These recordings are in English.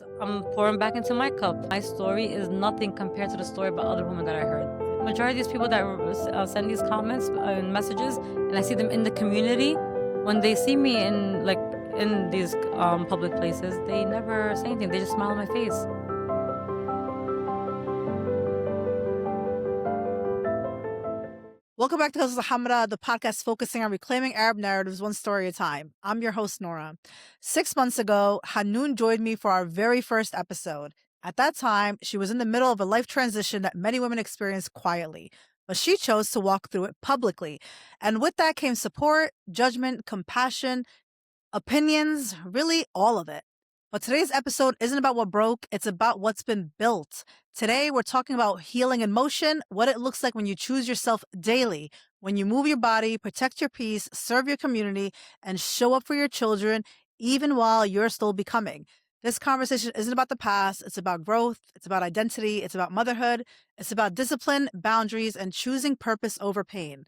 I'm pouring back into my cup. My story is nothing compared to the story about other women that I heard. Majority of these people that send these comments and messages, and I see them in the community, when they see me in these public places, they never say anything. They just smile on my face. Welcome back to Kazouza Hamra, the podcast focusing on reclaiming Arab narratives one story at a time. I'm your host, Nora. 6 months ago, Hanoon joined me for our very first episode. At that time, she was in the middle of a life transition that many women experience quietly, but she chose to walk through it publicly. And with that came support, judgment, compassion, opinions, really all of it. But today's episode isn't about what broke, it's about what's been built. Today, we're talking about healing in motion, what it looks like when you choose yourself daily, when you move your body, protect your peace, serve your community, and show up for your children, even while you're still becoming. This conversation isn't about the past, it's about growth, it's about identity, it's about motherhood, it's about discipline, boundaries, and choosing purpose over pain.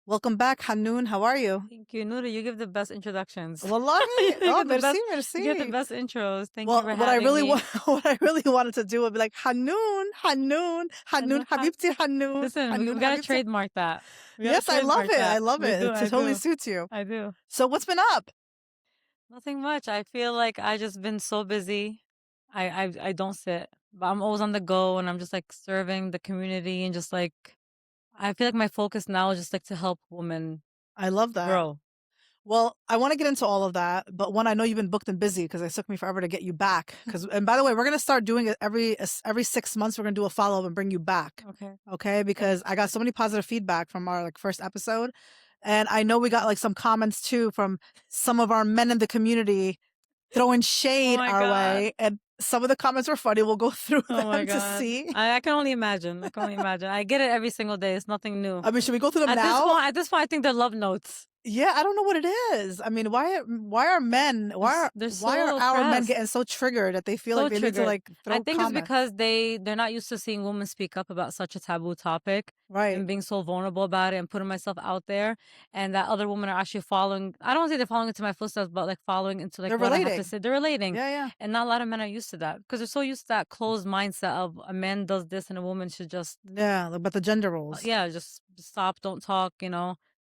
Welcome back, Hanoon. How are you? Thank you, Nura. You give the best introductions. Wallahi. You Oh, give the best. merci, You give the merci. best intros. Thank you Well, for what I having really me. what I really wanted to do would be like Hanoon, Hanoon, Hanoon, Hanoon, Habibti Hanoon. Listen, we Hanoon, gotta Habibti. trademark that. We gotta Yes, I love trademark it. I that. love We it. do. It I totally do. suits you. I do. So what's been up? Nothing much. I feel like I just been so busy. I don't sit, but I'm always on the go, and I'm just like serving the community, and just like I feel like my focus now is just like to help women I love that. grow. Well, I want to get into all of that, but one, I know you've been booked and busy because it took me forever to get you back. And by the way, we're gonna start doing it every 6 months. We're gonna do a follow up and bring you back. Okay. Okay, because I got so many positive feedback from our first episode, and I know we got some comments too from some of our men in the community throwing Oh shade my our God. way, and some of the comments were funny. We'll go through Oh my them to God. see. I can only imagine. I can only imagine. I get it every single day. It's nothing new. I mean, should we go through them At now? this point, I think they're love notes. Yeah, I don't know what it is. I mean, why are men They're why are so our men oppressed. getting so triggered that they feel So like they need to triggered. throw I think it's comments? because they're not used to seeing women speak up about such a taboo topic Right. and being so vulnerable about it and putting myself out there, and that other women are actually following. I don't want to say they're following into my footsteps, but like following into like They're what I have to relating. say. They're relating, Yeah, yeah. and not a lot of men are used to that because they're so used to that closed mindset of a man does this and a woman should just Yeah, but the gender roles. yeah, just stop, don't talk,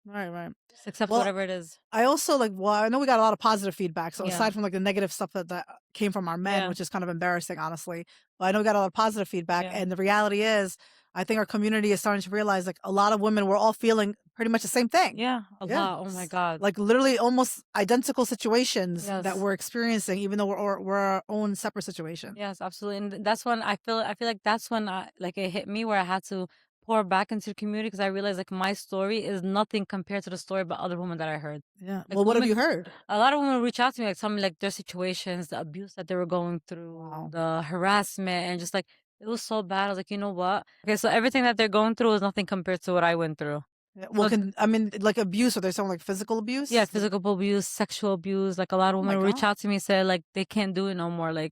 Right, right. just accept Well, whatever it is. I also well, I know we got a lot of positive feedback. So Yeah, aside from the negative stuff that came from our men, yeah, which is kind of embarrassing, honestly, but I know we got a lot of positive feedback. yeah. And the reality is, I think our community is starting to realize a lot of women we're all feeling pretty much the same thing. Yeah, a Yeah, lot. Oh my God. literally almost identical situations that Yes. we're experiencing, even though we're our own separate situation. Yes, absolutely. And that's when I feel like that's when like it hit me where I had to pour back into the community because I realized like my story is nothing compared to the story about other women that I heard. Yeah. Like Well, what have women, you heard? a lot of women reach out to me like tell me like their situations, the abuse that they were going through, Wow. the harassment, and just like it was so bad. I was like, you know what? Okay, so everything that they're going through is nothing compared to what I went through. Yeah, So well, I mean abuse? Or there's some physical yeah, abuse? physical abuse, sexual abuse. Like a lot of Oh my women reach god. out to me and say like they can't do it no more. Like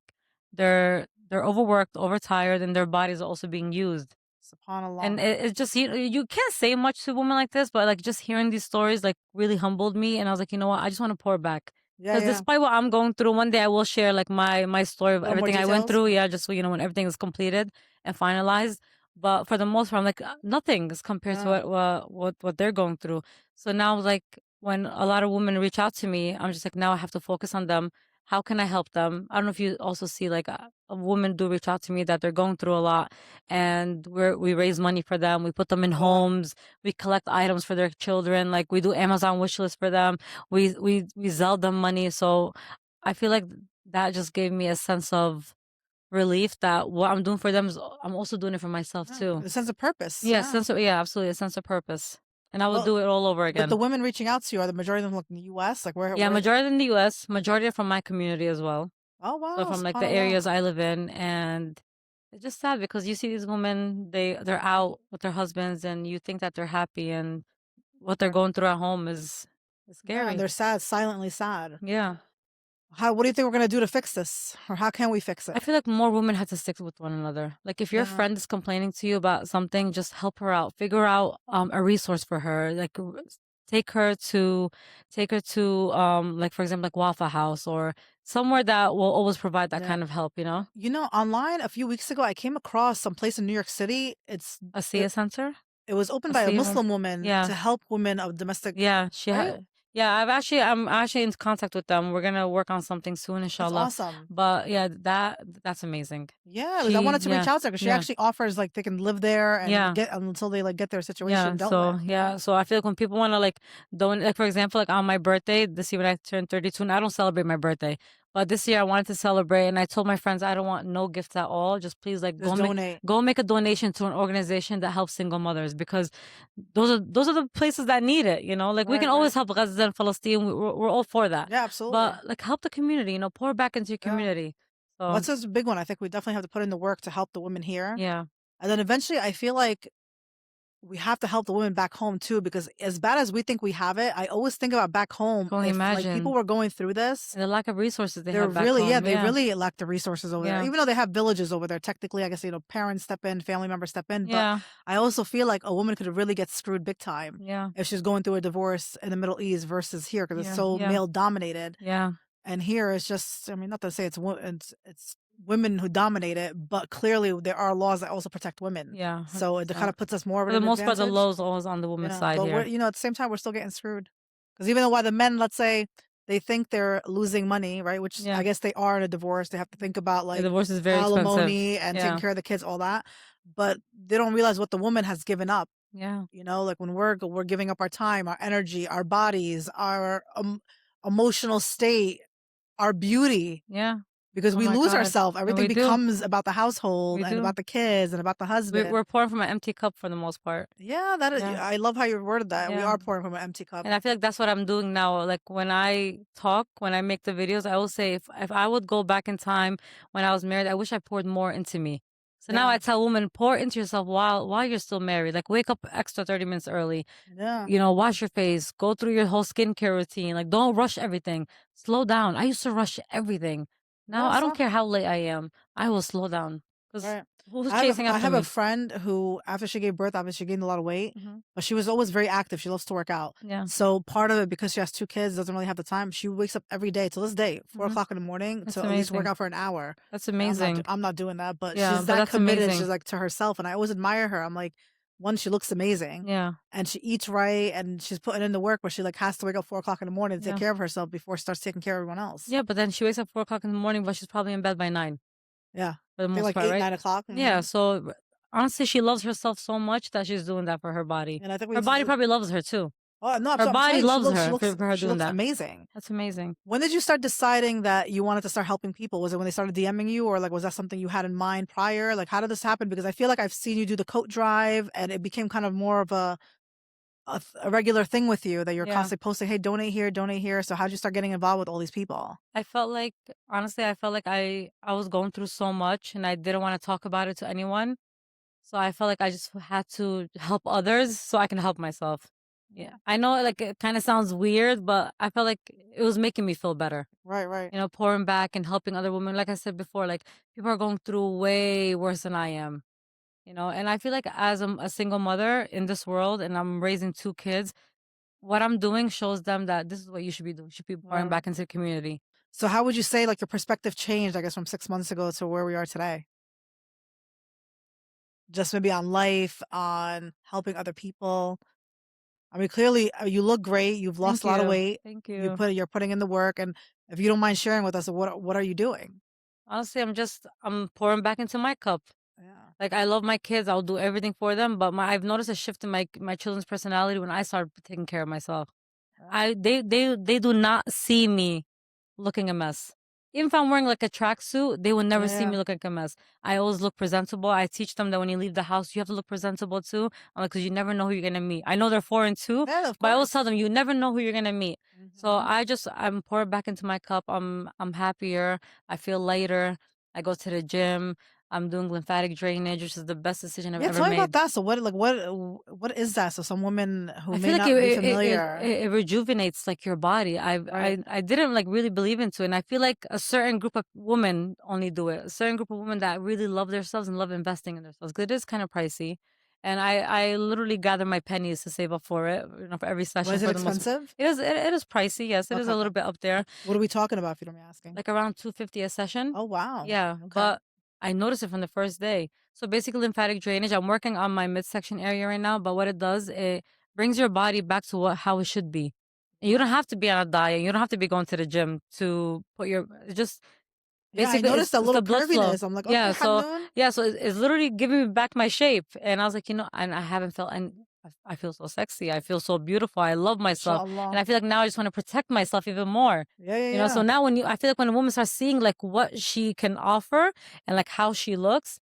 they're overworked, overtired, and their bodies are also being used. And Subhanallah. it's just you can't say much to a woman like this, but like just hearing these stories like really humbled me, and I was like, you know what, I just want to pour back Yeah, because yeah. despite what I'm going through, one day I will share like my story A of little more everything I went details. through. Yeah, just so when everything is completed and finalized. But for the most part, I'm like nothing is compared to Yeah. what they're going through. So now like when a lot of women reach out to me, I'm just like now I have to focus on them. How can I help them? I don't know if you also see like a woman do reach out to me that they're going through a lot, and we raise money for them. We put them in Wow. homes. We collect items for their children. Like we do Amazon wish list for them. We sell them money. So I feel like that just gave me a sense of relief that what I'm doing for them is I'm also doing it for myself Yeah. too. A sense of purpose. Yeah, Yeah. yeah, absolutely, a sense of purpose. And I will Well, do it all over but the again. women reaching out to you, are the majority of them in the U.S.? Yeah, Where? majority in the US, majority are from my community as well. Oh So wow, from like the subhanallah. areas I live in, and it's just sad because you see these women, they're out with their husbands, and you think that they're happy, and what they're Right. going through at home is Yeah, and scary. they're sad, silently sad. Yeah. What do you think we're gonna do to fix this, or how can we fix I it? feel like more women have to stick with one another. Like if your Yeah. friend is complaining to you about something, just help her out. Figure out a resource for her. Like take her to like for example like Waffle House, or somewhere that will always provide that Yeah. kind of help, you know? You know, online a few weeks ago, I came across some place in New York City. A SIA center? It was opened A by a SIA home? Muslim woman Yeah. to help women of domestic, Yeah, she right? had. Yeah, I'm actually in contact with them. We're gonna work on something soon, That's inshallah. awesome. But yeah, that's amazing. Yeah, because I She, wanted to reach yeah, out to her because she yeah, actually offers like they can live there and yeah. get until they like get their Yeah, situation dealt so with, you know? yeah, so I feel like when people want to like don't like for example like on my birthday this year when I turned 32, and I don't celebrate my birthday, but this year I wanted to celebrate and I told my friends I don't want no gifts at all. Just please like Just donate. go make a donation to an organization that helps single mothers because those are the places that need it. You know, like we can Right, always right. help Gaza and Palestine. We're all for that, Yeah, absolutely. but like help the community. You know, pour back into your Yeah. community. Well, So that's a big one. I think we definitely have to put in the work to help the women here. yeah, And then eventually I feel like we have to help the women back home too, because as bad as we think we have it, I always think about back I home. can only If like people imagine were going through this, and the lack of resources they they're have back really, yeah, home. they Yeah, really lack the resources over there. yeah, Even though they have villages over there, technically, I guess, parents step in, family members step in. But yeah, I also feel like a woman could really get screwed big time yeah. if she's going through a divorce in the Middle East versus here, because it's Yeah, so yeah, male dominated. yeah, And here it's just, I mean, not to say it's women who dominate it, but clearly there are laws that also protect women. yeah, So it kind 100%. of puts us more of For at the an most part, the advantage. low's always on the woman's Yeah, side but we're, here. at the same time, we're still getting screwed. Because even though why the men, let's say, they think they're losing money, right? Which I Yeah, guess they are in a divorce. They have to think about the like divorce is very expensive. alimony and taking Yeah, care of the kids, all that. But they don't realize what the woman has given up. yeah, Like when we're giving up our time, our energy, our bodies, our emotional state, our beauty, yeah. because Oh we my lose God. ourselves. And Everything we do, becomes about the household we and do. about the kids and about the husband. We're pouring from an empty cup for the most part. Yeah, that is. Yeah, I love how you worded that. We yeah. are pouring from an empty cup. And I feel like that's what I'm doing now. Like when I talk, when I make the videos, I always say if I would go back in time when I was married, I wish I poured more into me. So now Yeah, I tell women, pour into yourself while you're still married. Like wake up extra 30 minutes early. yeah, You know, wash your face, go through your whole skincare routine. Like, don't rush everything. Slow down. I used to rush everything. Now yeah. I don't So care how late I am. I will slow down because right. who's chasing I after have a me? friend who, after she gave birth, obviously she gained a lot of weight, Hmm. but she was always very active. She loves to work out. Yeah. So part of it, because she has two kids, doesn't really have the time. She wakes up every day to this day, 4 Hmm. o'clock in the morning, That's to at least work amazing. out for an hour. That's And amazing. I'm not doing that, but Yeah, she's but that that's committed. She's amazing. like to herself, and I always admire her. I'm like, one, she looks amazing, Yeah. and she eats right, and she's putting in the work, but she like has to wake up 4 o'clock in the morning to take Yeah. care of herself before she starts taking care of everyone else. Yeah. But then she wakes up 4 o'clock in the morning, but she's probably in bed by 9 Yeah, for the I think most like part, 8, right? 9 o'clock. Yeah. So honestly, she loves herself so much that she's doing that for her body. And I think we Her need to body do. probably loves her too. Oh no, Her I'm body saying loves her for her she doing looks that. amazing. That's amazing. When did you start deciding that you wanted to start helping people? Was it when they started DMing you, or like was that something you had in mind prior? Like how did this happen? Because I feel like I've seen you do the coat drive, and it became kind of more of a regular thing with you that you're Yeah. constantly posting, "Hey, donate here, donate here." So how'd you start getting involved with all these people? I felt like honestly, I felt like I was going through so much and I didn't want to talk about it to anyone. So I felt like I just had to help others so I can help myself. Yeah. Yeah. I know like it kind of sounds weird, but I felt like it was making me feel better. Right, right, You know, pouring back and helping other women. Like I said before, like people are going through way worse than I am. You know, and I feel like as a single mother in this world and I'm raising two kids, what I'm doing shows them that this is what you should be doing. You should be pouring right. back into the community. So how would you say like your perspective changed, I guess, from 6 months ago to where we are today? Just maybe on life, on helping other people. I mean, clearly you look great. You've lost Thank a lot of you. weight. Thank you. You're putting in the work, and if you don't mind sharing with us, what are you doing? Honestly, I'm pouring back into my cup. Yeah. Like I love my kids. I'll do everything for them, but I've noticed a shift in my children's personality when I start taking care of myself. Yeah. They do not see me looking a mess. Even if I'm wearing like a tracksuit, they will never Yeah. see Yeah. me looking like a mess. I always look presentable. I teach them that when you leave the house, you have to look presentable too. I'm like, because you never know who you're gonna meet. I know they're 4 and 2, Yeah, of but I always tell course. them you never know who you're gonna meet. So Mhm. I'm pouring back into my cup. I'm happier. I feel lighter. I go to the gym. I'm doing lymphatic drainage, which is the best decision I've Yeah, ever tell me about made. that. So what is that? So some women who I may feel like not be familiar, it rejuvenates like your body. right? I didn't like really believe into it. And I feel like a certain group of women only do it. A certain group of women that really love themselves and love investing in themselves. 'Cause it is kind of pricey. and I literally gather my pennies to save up for it, for every session Was it for the most. expensive? It is pricey. Yes, it is Okay, a okay. little bit up there, What are we talking about if you don't mind me asking? like around 250 a session. Oh, wow. Yeah, Okay. but I noticed it from the first day. So basically, lymphatic drainage. I'm working on my midsection area right now, but what it does, it brings your body back to how it should be. And you don't have to be on a diet. You don't have to be going to the gym to put your. It's just Yeah, I basically, noticed a it's little the blood flow. curviness. I'm like, Yeah, okay, so Hanoon. it's literally giving me back my shape, and I was like, and I haven't felt, and I feel so sexy. I feel so beautiful. I love myself, and Inshallah. I feel like now I just want to protect myself even more. Yeah, yeah, So yeah. now I feel like when a woman starts seeing like what she can offer and like how she looks,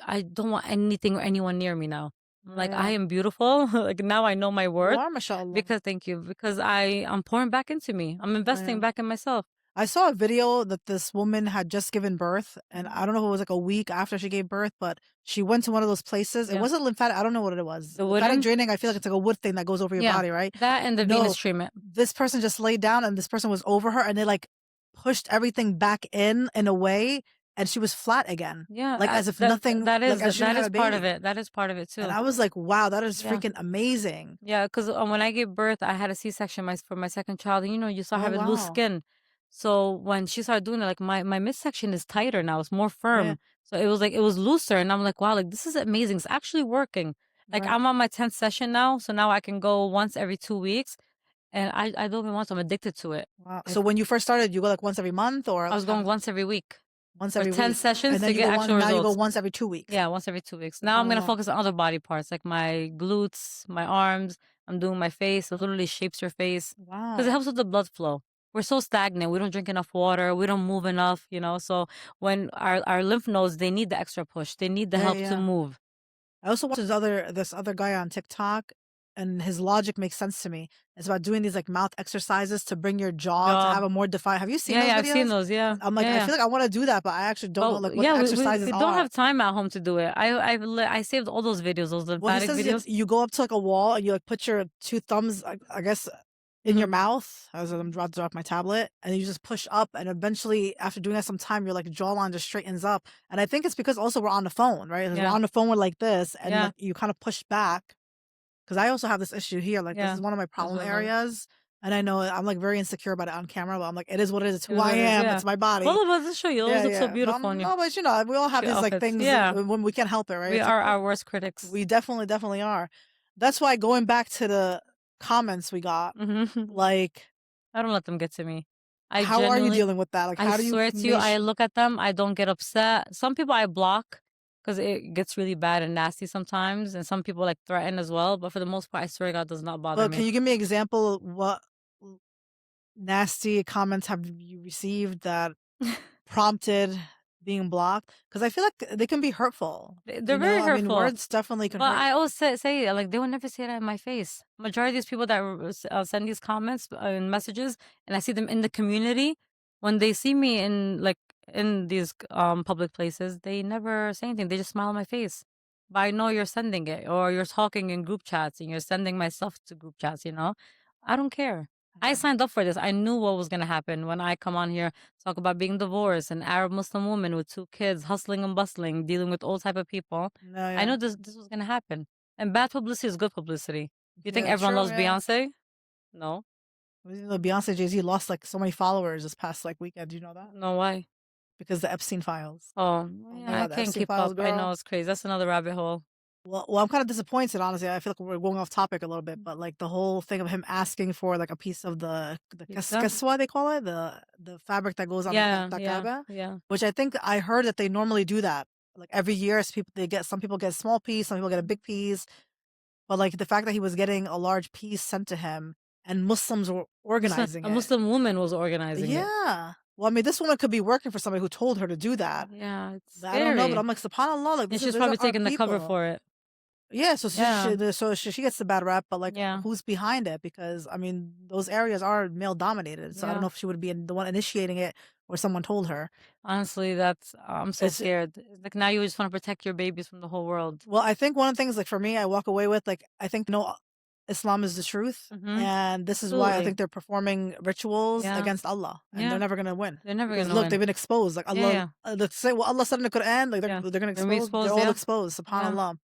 I don't want anything or anyone near me now. I'm Yeah, like, I yeah. am beautiful. Like now I know my You worth are, mashallah. because thank you because I'm pouring back into me. I'm Yeah, investing yeah. back in myself. I saw a video that this woman had just given birth, and Mhm. I don't know if it was like a week after she gave birth, but she went to one of those places. It Yeah, wasn't lymphatic. I don't know what it was. the Lymphatic wooden. draining, I feel like it's like a wood thing that goes over your Yeah, body, right? that and the Venus No, treatment. this person just laid down and this person was over her and they like pushed everything back in a way and she was flat again. Yeah, Like as if nothing, like as she didn't that have is a part of baby. it. That is part of it And too. I was like, wow, that is Yeah. freaking amazing. Yeah, because when I gave birth, I had a C-section for my second child, and you start Oh, having loose wow. skin. So when she started doing it, like my midsection is tighter now; it's more Yeah, firm. So it was like it was looser, and I'm like, wow, like this is amazing. It's actually working. Like right. I'm on my 10th session now, so now I can go once every 2 weeks, and I don't even want to. I'm addicted to it. Wow. So Like when you first started, you go like once every month or I like was going once every week once for every 10 week? And sessions then to you get go one, actual now you go results. once every 2 weeks. Yeah, once every 2 weeks. Now I'm gonna SubhanAllah. focus on other body parts like my glutes, my arms. I'm doing my face. It literally shapes your face because it Wow. helps with the blood flow. We're so stagnant. We don't drink enough water. We don't move enough. So when our lymph nodes, they need the extra push. They need the Yeah, help to yeah. move. I also watched this other guy on TikTok, and his logic makes sense to me. It's about doing these like mouth exercises to bring your jaw to Jaw. have a more defined. Have you seen Yeah, those yeah, I've seen videos? those. Yeah, I'm like, yeah, I yeah. feel like I want to do that, but I actually don't know But like what yeah, the we exercises we don't are. have time at home to do it. I saved all those videos, those Well, he lymphatic says videos. you go up to like a wall and you like put your two thumbs, I guess, in your Hmm. mouth as I'm about to drop my tablet, and you just push up, and eventually, after doing that some time, your like jawline just straightens up. And I think it's because also we're on the phone, right? 'Cause we're Yeah, on the phone with like this, and yeah, like you kind of push back. Because I also have this issue here. Like this yeah. is one of my That's problem what I love. areas, and I know I'm like very insecure about it on camera. But I'm like, it is what it is. It's It who is I what it is. am. Yeah. It's my body. All of us, show you. Always Yeah, look so yeah. But beautiful on you. no, but we all have Cute these like outfits. things Yeah. when we can't help it, right? We It's like are our worst critics. we definitely are. That's why going back to the comments we got, Mhm. like, I don't let them get to me. I how are you genuinely, dealing with that? Like, I how do you swear to you, make? I look at them, I don't get upset. Some people I block because it gets really bad and nasty sometimes, and some people like threaten as well. But for the most part, I swear to God, does not bother But can me. you give me an example of what nasty comments have you received that prompted being blocked? Because I feel like they can be hurtful. They're very I mean, hurtful. words definitely can But hurt. I always say like they will never say that in my face. Majority of these people that send these comments and messages, and I see them in the community, when they see me in these public places, they never say anything. They just smile on my face. But I know you're sending it, or you're talking in group chats, and you're sending my stuff to group chats. I don't care. I Yeah. signed up for this. I knew what was gonna happen when I come on here, talk about being divorced, an Arab Muslim woman with 2 kids, hustling and bustling, dealing with all type of people. No, I yeah. know this was gonna happen. And bad publicity is good publicity. You think Yeah, everyone true, loves yeah. Beyonce? No. You know, Beyonce, Jay-Z lost like so many followers this past like weekend. Do you know that? No, why? Because the Epstein files. Oh, Oh my yeah, I God, the can't Epstein keep files, up. I girl. know it's crazy. That's another rabbit hole. Well, I'm kind of disappointed, honestly. I feel like we're going off topic a little bit, but like the whole thing of him asking for like a piece of the Pizza? kaswa they call it, the fabric that goes on Yeah, the yeah, Kaaba, yeah. which I think I heard that they normally do that. Like every year, some people get a small piece, some people get a big piece, but like the fact that he was getting a large piece sent to him and Muslims were organizing A it. Muslim woman was organizing it. Yeah. Well, I mean, this woman could be working for somebody who told her to do that. Yeah, it's I don't know, but scary. I'm like, subhanallah, like And these she's are probably our taking the cover people. for it. Yeah, Yeah, so she gets the bad rap, but like, yeah, who's behind it? Because I mean, those areas are male dominated, so I don't yeah. know if she would be the one initiating it or someone told her. Honestly, I'm so It's scared. Like now you just want to protect your babies from the whole world. well, I think one of the things like for me, I walk away with like I think no, Islam is the truth, Mm-hmm. and this is why I Absolutely. think they're performing rituals Yeah, against Allah, and they're yeah. never gonna win They're never because gonna look, win. they've been exposed. Like Yeah, Allah, yeah, let's say what Allah said in the Quran, like yeah. they're gonna They're gonna be expose. They're exposed. all Yeah, exposed. yeah. Subhanallah.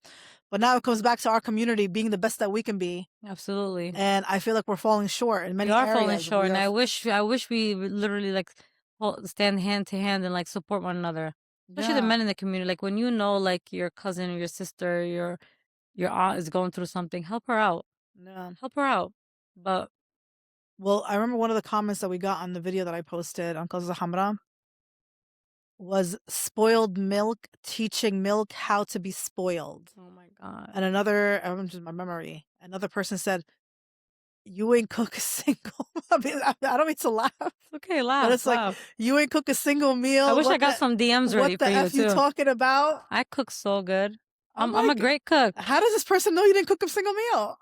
But now it comes back to our community being the best that we can be. Absolutely. And I feel like we're falling short in many We are areas. falling short, We and are I wish we would literally like stand hand to hand and like support one another, especially the Yeah. men in the community. Like when you know, like your cousin or your sister, your aunt is going through something, help her out, Yeah. help her out. But Well, I remember one of the comments that we got on the video that I posted on Kazouza Hamra was spoiled milk teaching milk how to be spoiled. oh my god, And another, I remember just my memory, another person said, "You ain't cook a single." I mean, I don't mean to laugh, okay, but laugh, it's like, laugh. you ain't cook a single meal. I wish I got some DMs What ready the for you f you too. talking about? I cook so good. I'm I'm a like, great cook. how does this person know you didn't cook a single meal?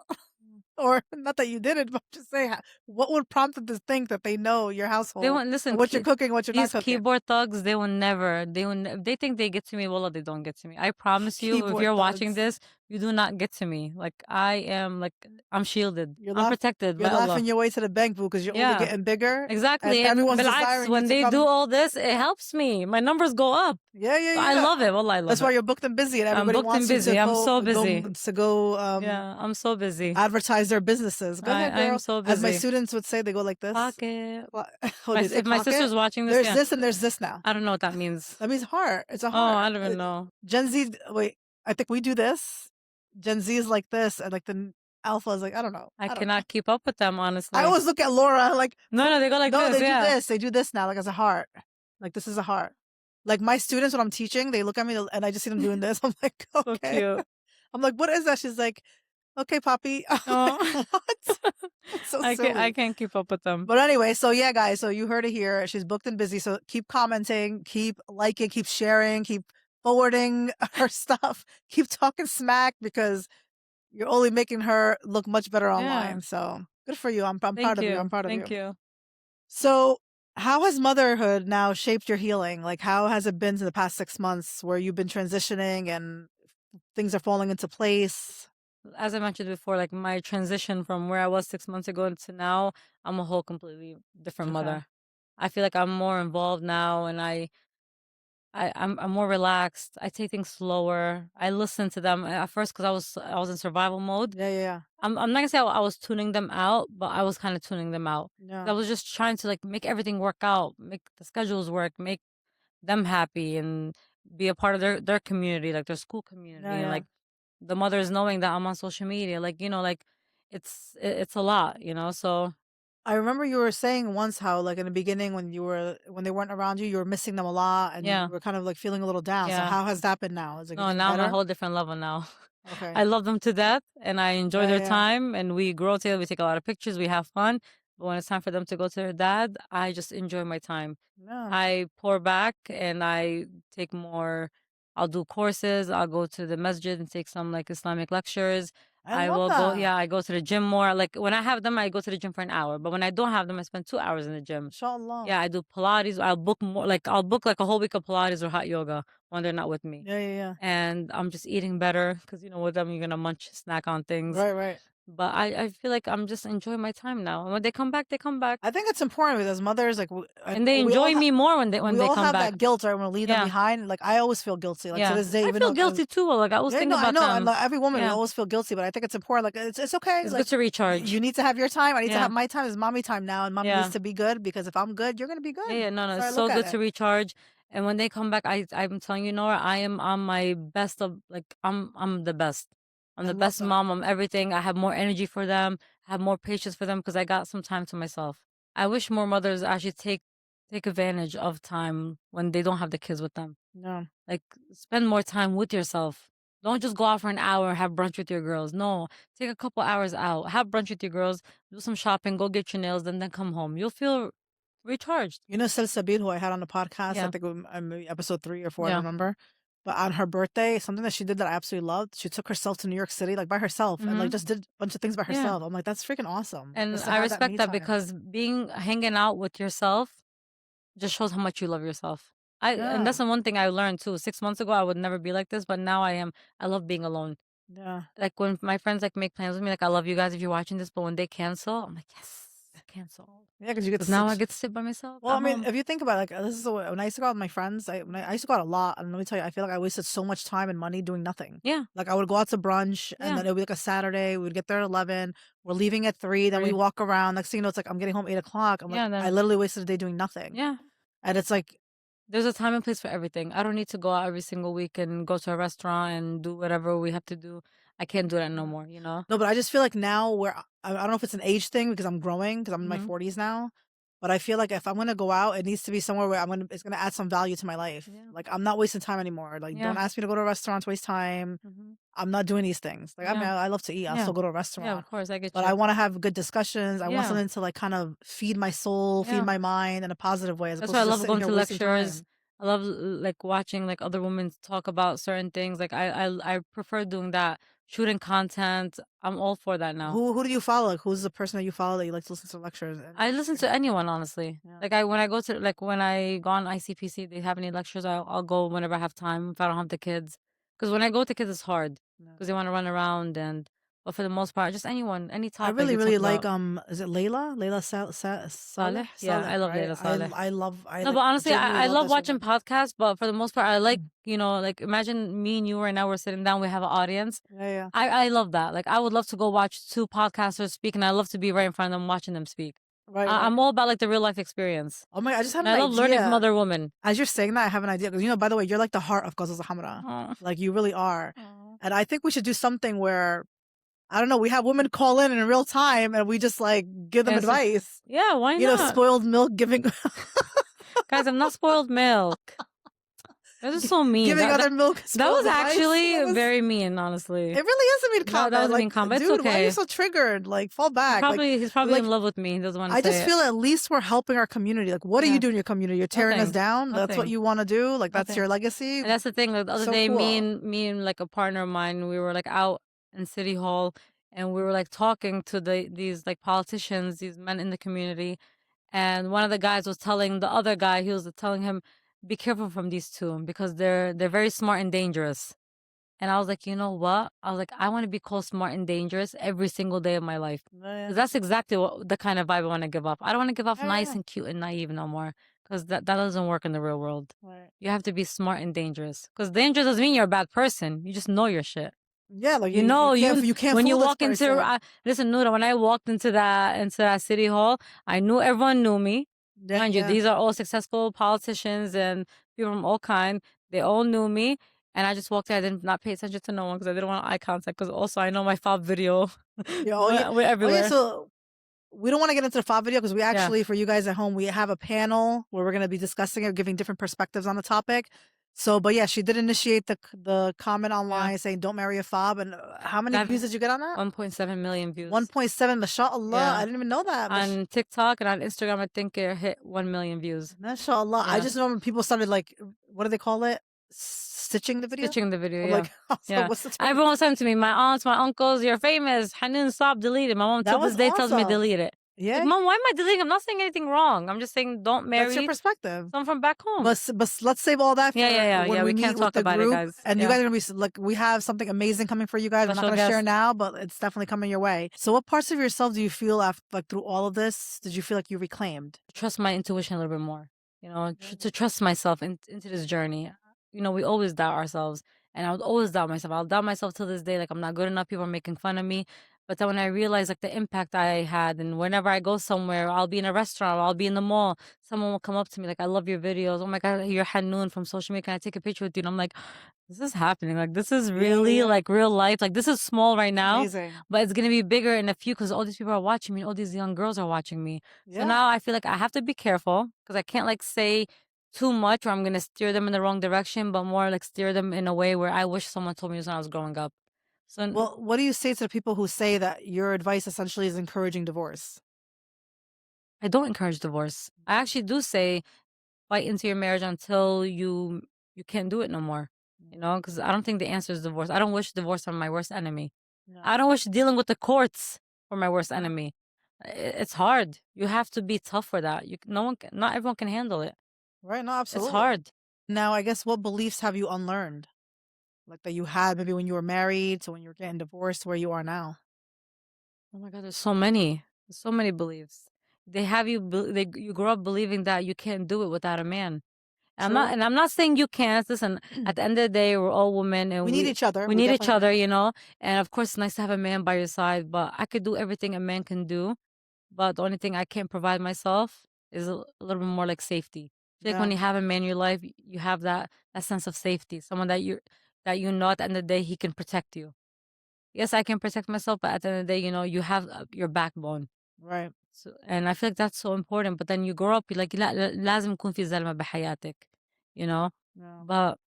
Or not that you didn't, but just say, what would prompt them to think that they know your They household won't and listen. what you're cooking, what you're not These cooking? keyboard thugs, they will never. If they think they get to me, well, they don't get to me. I promise you, if Keyboard you're watching thugs. this, you do not get to me. Like I am, like I'm shielded. You're I'm laugh protected you're by Allah. laughing your way to the bank, boo, because you're only Yeah, getting bigger and exactly. And everyone's بالعكس, desiring you when to they do come. all this, it helps me. My numbers go up. Yeah, yeah, So I yeah. love it. Wallah, I love That's why it. you're booked and busy and I'm everybody booked and wants you busy. I'm so busy. to go Yeah, I'm so busy. advertise their businesses. Go ahead, I'm girl. so As my busy. students would say, they go like this. Pocket. What do they say, If my pocket? sister's watching this, There's yeah, this and there's this now. I don't know what that means. That means heart. It's a Oh, heart. I don't even know. Gen Z, wait, I think we do this. Gen Z is like this, and like the alpha is like, I don't know. I I don't know. cannot keep up with them, honestly. I always look at Laura like, No, they go like no, this. they Yeah. do this. They do this now, like as a heart. Like this is a heart. Like my students, when I'm teaching, they look at me and I just see them doing this. I'm like, So okay. cute. I'm like, what is that? She's like, okay, Poppy. I'm Oh, like, what? It's so silly. I can't keep up with them. But anyway, so yeah, guys, so you heard it here. She's booked and busy. So keep commenting, keep liking, keep sharing, keep forwarding her stuff, keep talking smack because you're only making her look much better online. Yeah. So good for you. I'm proud Thank of you. you. I'm proud of Thank you. you. So how has motherhood now shaped your healing? Like how has it been in the past 6 months where you've been transitioning and things are falling into place? As I mentioned before, like my transition from where I was 6 months ago to now, I'm a whole completely different Okay. mother. I feel like I'm more involved now, and I'm more relaxed. I take things slower. I listen to them at first because I was in survival mode. Yeah, yeah, yeah. I'm not gonna say I was tuning them out, but I was kind of tuning them out. I Yeah. was just trying to like make everything work out, make the schedules work, make them happy, and be a part of their community, like their school community, Yeah, and yeah. like the mothers knowing that I'm on social media, like like it's a lot, So I remember you were saying once how like in the beginning when they weren't around you, you were missing them a lot and yeah, you were kind of like feeling a little down. So yeah. how has that been now? Is it No, getting now I'm a better? whole different level now. Okay. I love them to death, and I enjoy Yeah, their yeah. time, and we grow together. We take a lot of pictures, we have fun. But when it's time for them to go to their dad, I just enjoy my time. Yeah. I pour back and I take more. I'll do courses. I'll go to the masjid and take some like Islamic lectures. I I love will go, that. yeah, I go to the gym more. Like when I have them, I go to the gym for an hour. But when I don't have them, I spend 2 hours in the gym. Inshallah. Yeah, I do Pilates. I'll book more, like I'll book like a whole week of Pilates or hot yoga when they're not with me. Yeah, yeah, yeah. And I'm just eating better because, with them, you're going to munch, snack on things. Right, right. But I feel like I'm just enjoying my time now. And when they come back, they come back. I think it's important because as mothers, like, And they we all enjoy me more when we they all come have back. that guilt, right? When we leave them Yeah. behind, like I always feel guilty. Like to Yeah. this day, I even feel though guilty too. Like I was yeah, thinking no, I about know, them. and like, every woman we Yeah. always feel guilty, but I think it's important. Like it's okay. It's Like good to recharge. you need to have your time. I need to Yeah. have my time. It's mommy time now, and mommy Yeah. needs to be good because if I'm good, you're gonna be good. Yeah, no, That's how I it's look so at good it. to recharge. And when they come back, I'm telling you, Nora, I am on my best of like I'm the best. I'm I the love best that. mom. I'm everything. I have more energy for them. I have more patience for them because I got some time to myself. I wish more mothers actually take advantage of time when they don't have the kids with them. No. Like spend more time with yourself. Don't just go out for an hour and have brunch with your girls. No, take a couple hours out, have brunch with your girls, do some shopping, go get your nails, then come home. You'll feel recharged. You know Sil Sabir, who I had on the podcast, I Yeah. think maybe episode 3 or 4, I Yeah. don't remember. But on her birthday, something that she did that I absolutely loved, she took herself to New York City, like by herself, and like Mhm. just did a bunch of things by Yeah. herself. I'm like, that's freaking awesome. And Just to I have respect me that time. because hanging out with yourself just shows how much you love yourself. And Yeah. that's the one thing I learned too. 6 months ago, I would never be like this, but now I am. I love being alone. Yeah. Like when my friends like make plans with me, like I love you guys if you're watching this, but when they cancel, I'm like, yes. canceled. Yeah, because you get to Because now I sit. get to sit by myself Well, I at mean, home. if you think about it, like this is when I used to go out with my friends. I used to go out a lot, and let me tell you, I feel like I wasted so much time and money doing nothing. Yeah, Like I would go out to brunch, and yeah, then it would be like a Saturday. We would get there at 11. We're leaving at 3. Then we 3. walk around. Next thing you know, it's like I'm getting home 8 o'clock. I'm like, Yeah, I then literally wasted a day doing nothing. yeah. And it's like, There's a time and place for everything. I don't need to go out every single week and go to a restaurant and do whatever we have to do. I can't do that no yeah. more, you know? No, but I just feel like now where I don't know if it's an age thing because I'm growing because I'm in my Hmm. 40s now. But I feel like if I'm gonna go out, it needs to be somewhere where it's gonna add some value to my life. Yeah. Like I'm not wasting time anymore. Like don't Yeah. ask me to go to a restaurant to waste time. Hmm. I'm not doing these things. Like I mean, Yeah. I love to eat. I'll Yeah. still go to a Yeah, restaurant, of course. I get but you. I want to have good discussions. I want Yeah. something to like kind of feed my soul, feed Yeah. my mind in a positive way, as That's opposed why I to just love sitting going here to wasting lectures. time. I love like watching like other women talk about certain things. Like I prefer doing that. Shooting content. I'm all for that now. Who do you follow? Like, who's the person that you follow that you like to listen to lectures? And I listen to anyone, honestly. yeah, Like when I go to like when I go on ICPC, they have any lectures, I'll go whenever I have time if I don't have the kids. Because when I go with the kids, it's hard yeah. because they want to run around but for the most part, just anyone, any I topic really they talk really like about. is it Layla? Layla Saleh, yeah, Saleh, I love right? Layla Saleh. I love I No, like but honestly, genuinely I love love this watching woman. podcasts. But for the most part, I like Mm. like imagine me and you right now, we're sitting down, we have an audience. Yeah, yeah. I love that. Like I would love to go watch two podcasters speak, and I love to be right in front of them watching them speak. Right, right. I'm all about like the real life experience. Oh my, I just had And an I love learning from idea. other women. As you're saying that, I have an idea because by the way, you're like the heart of Kazouza Hamra. Oh, Like you really are. oh. And I think we should do something where I don't know, we have women call in real time and we just like give them Answer. advice. Yeah, why You know, not? spoiled milk giving Guys, I'm not spoiled milk. That is so mean. giving other milk That spoiled was advice. actually very mean, It honestly. really is a mean That comment. was a mean Like, comment. It's dude, why are you okay. so triggered? Like, fall back. He's probably in Like love with me. He doesn't want to I just say it. feel at least we're helping our community. Like, what do you Yeah. do in your community? You're tearing us Nothing. down. That's what Nothing. you want to do. Like, that's Nothing. your legacy. And that's the thing. Like the other So day, cool. me and like a partner of mine, we were like out in City Hall, and we were like talking to these like politicians, these men in the community, and one of the guys was telling the other guy, he was telling him, "Be careful from these two because they're very smart and dangerous." And I was like, you know what? I was like, I want to be called smart and dangerous every single day of my life. Yeah, 'Cause that's exactly what the kind of vibe I want to give off. I don't want to give off yeah, yeah, nice yeah. and cute and naive no more. Because that doesn't work in the real world. Right. You have to be smart and dangerous. Because dangerous doesn't mean you're a bad person. You just know your shit. Yeah, like You know, you can't when you fool this walk into, person. listen, Noura, when I walked into that city hall, I knew everyone knew me. Yeah, Mind you, yeah. these are all successful politicians and people from all kind. They all knew me. And I just walked in. I did not pay attention to no one because I didn't want eye contact. Because also I know my fob video Yeah, oh yeah. we're Oh yeah, everywhere. so we don't want to get into the FOB video because we Yeah. actually, for you guys at home, we have a panel where we're going to be discussing it, giving different perspectives on the topic. So, but yeah, she did initiate the comment online saying don't marry a FOB. And how many That views did you get on that? 1.7 million views. 1.7, mashallah. Yeah. I didn't even know that. On TikTok and on Instagram, I think it hit 1 million views. Mashallah. I Yeah. just remember people started like, what do they call it? Stitching the video? Stitching the video, I'm yeah. like, so Yeah. what's the term? Everyone was saying to me, my aunts, my uncles, you're famous. Hanoon, stop, delete it. My mom That till this was day tells me awesome. delete it. Yeah. Like, Mom, why am I deleting? I'm not saying anything wrong. I'm just saying don't That's your marry perspective. someone from back home. But let's save all that for when Yeah. we We meet can't with talk the about it, group. guys. And you Yeah. guys are gonna be like, we have something amazing coming for you guys. We're not Special gonna share guest. now, but it's definitely coming your way. So, what parts of yourself do you feel after, like, through all of this? Did you feel like you reclaimed? Trust my intuition a little bit more. You know, Yeah. to trust myself into this journey. You know, we always doubt ourselves, and I would always doubt myself. I'll doubt myself till this day. Like I'm not good enough. People are making fun of me. But then when I realize like the impact I had, and whenever I go somewhere, I'll be in a restaurant, or I'll be in the mall, someone will come up to me like, "I love your videos. Oh my god, you're Hanoon from social media. Can I take a picture with you?" And I'm like, "This is happening. Like this is really Yeah. like real life. Like this is small right now, Amazing. but it's gonna be bigger in a few because all these people are watching me. All these young girls are watching me. So Yeah. now I feel like I have to be careful because I can't like say too much or I'm gonna steer them in the wrong direction, but more like steer them in a way where I wish someone told me this when I was growing up. So Well, what do you say to the people who say that your advice essentially is encouraging divorce? I don't encourage divorce. I actually do say fight into your marriage until you can't do it no more. You know, because I don't think the answer is divorce. I don't wish divorce on my worst enemy. Yeah. I don't wish dealing with the courts for my worst Yeah. enemy. It's hard. You have to be tough for that. Not everyone can handle it. Right? No, absolutely. It's hard. Now, I guess what beliefs have you unlearned? Like that you had maybe when you were married, to when you were getting divorced, where you are now. Oh my God, there's so many. There's so many beliefs. they have you you grow up believing that you can't do it without a man. True. And I'm not saying you can't. Listen, at the end of the day, we're all women and We need each other. we We need each definitely other, do. And of course, it's nice to have a man by your side. But I could do everything a man can do. But the only thing I can't provide myself is a little bit more like safety. I feel like when Yeah. you have a man in your life, you have that sense of safety. Someone that you know at the end of the day he can protect you. Yes, I can protect myself, but at the end of the day, you have your backbone. Right. So, and I feel like that's so important. But then you grow up, you're like, لا لازم يكون في زلمة بحياتك, you know. Yeah. But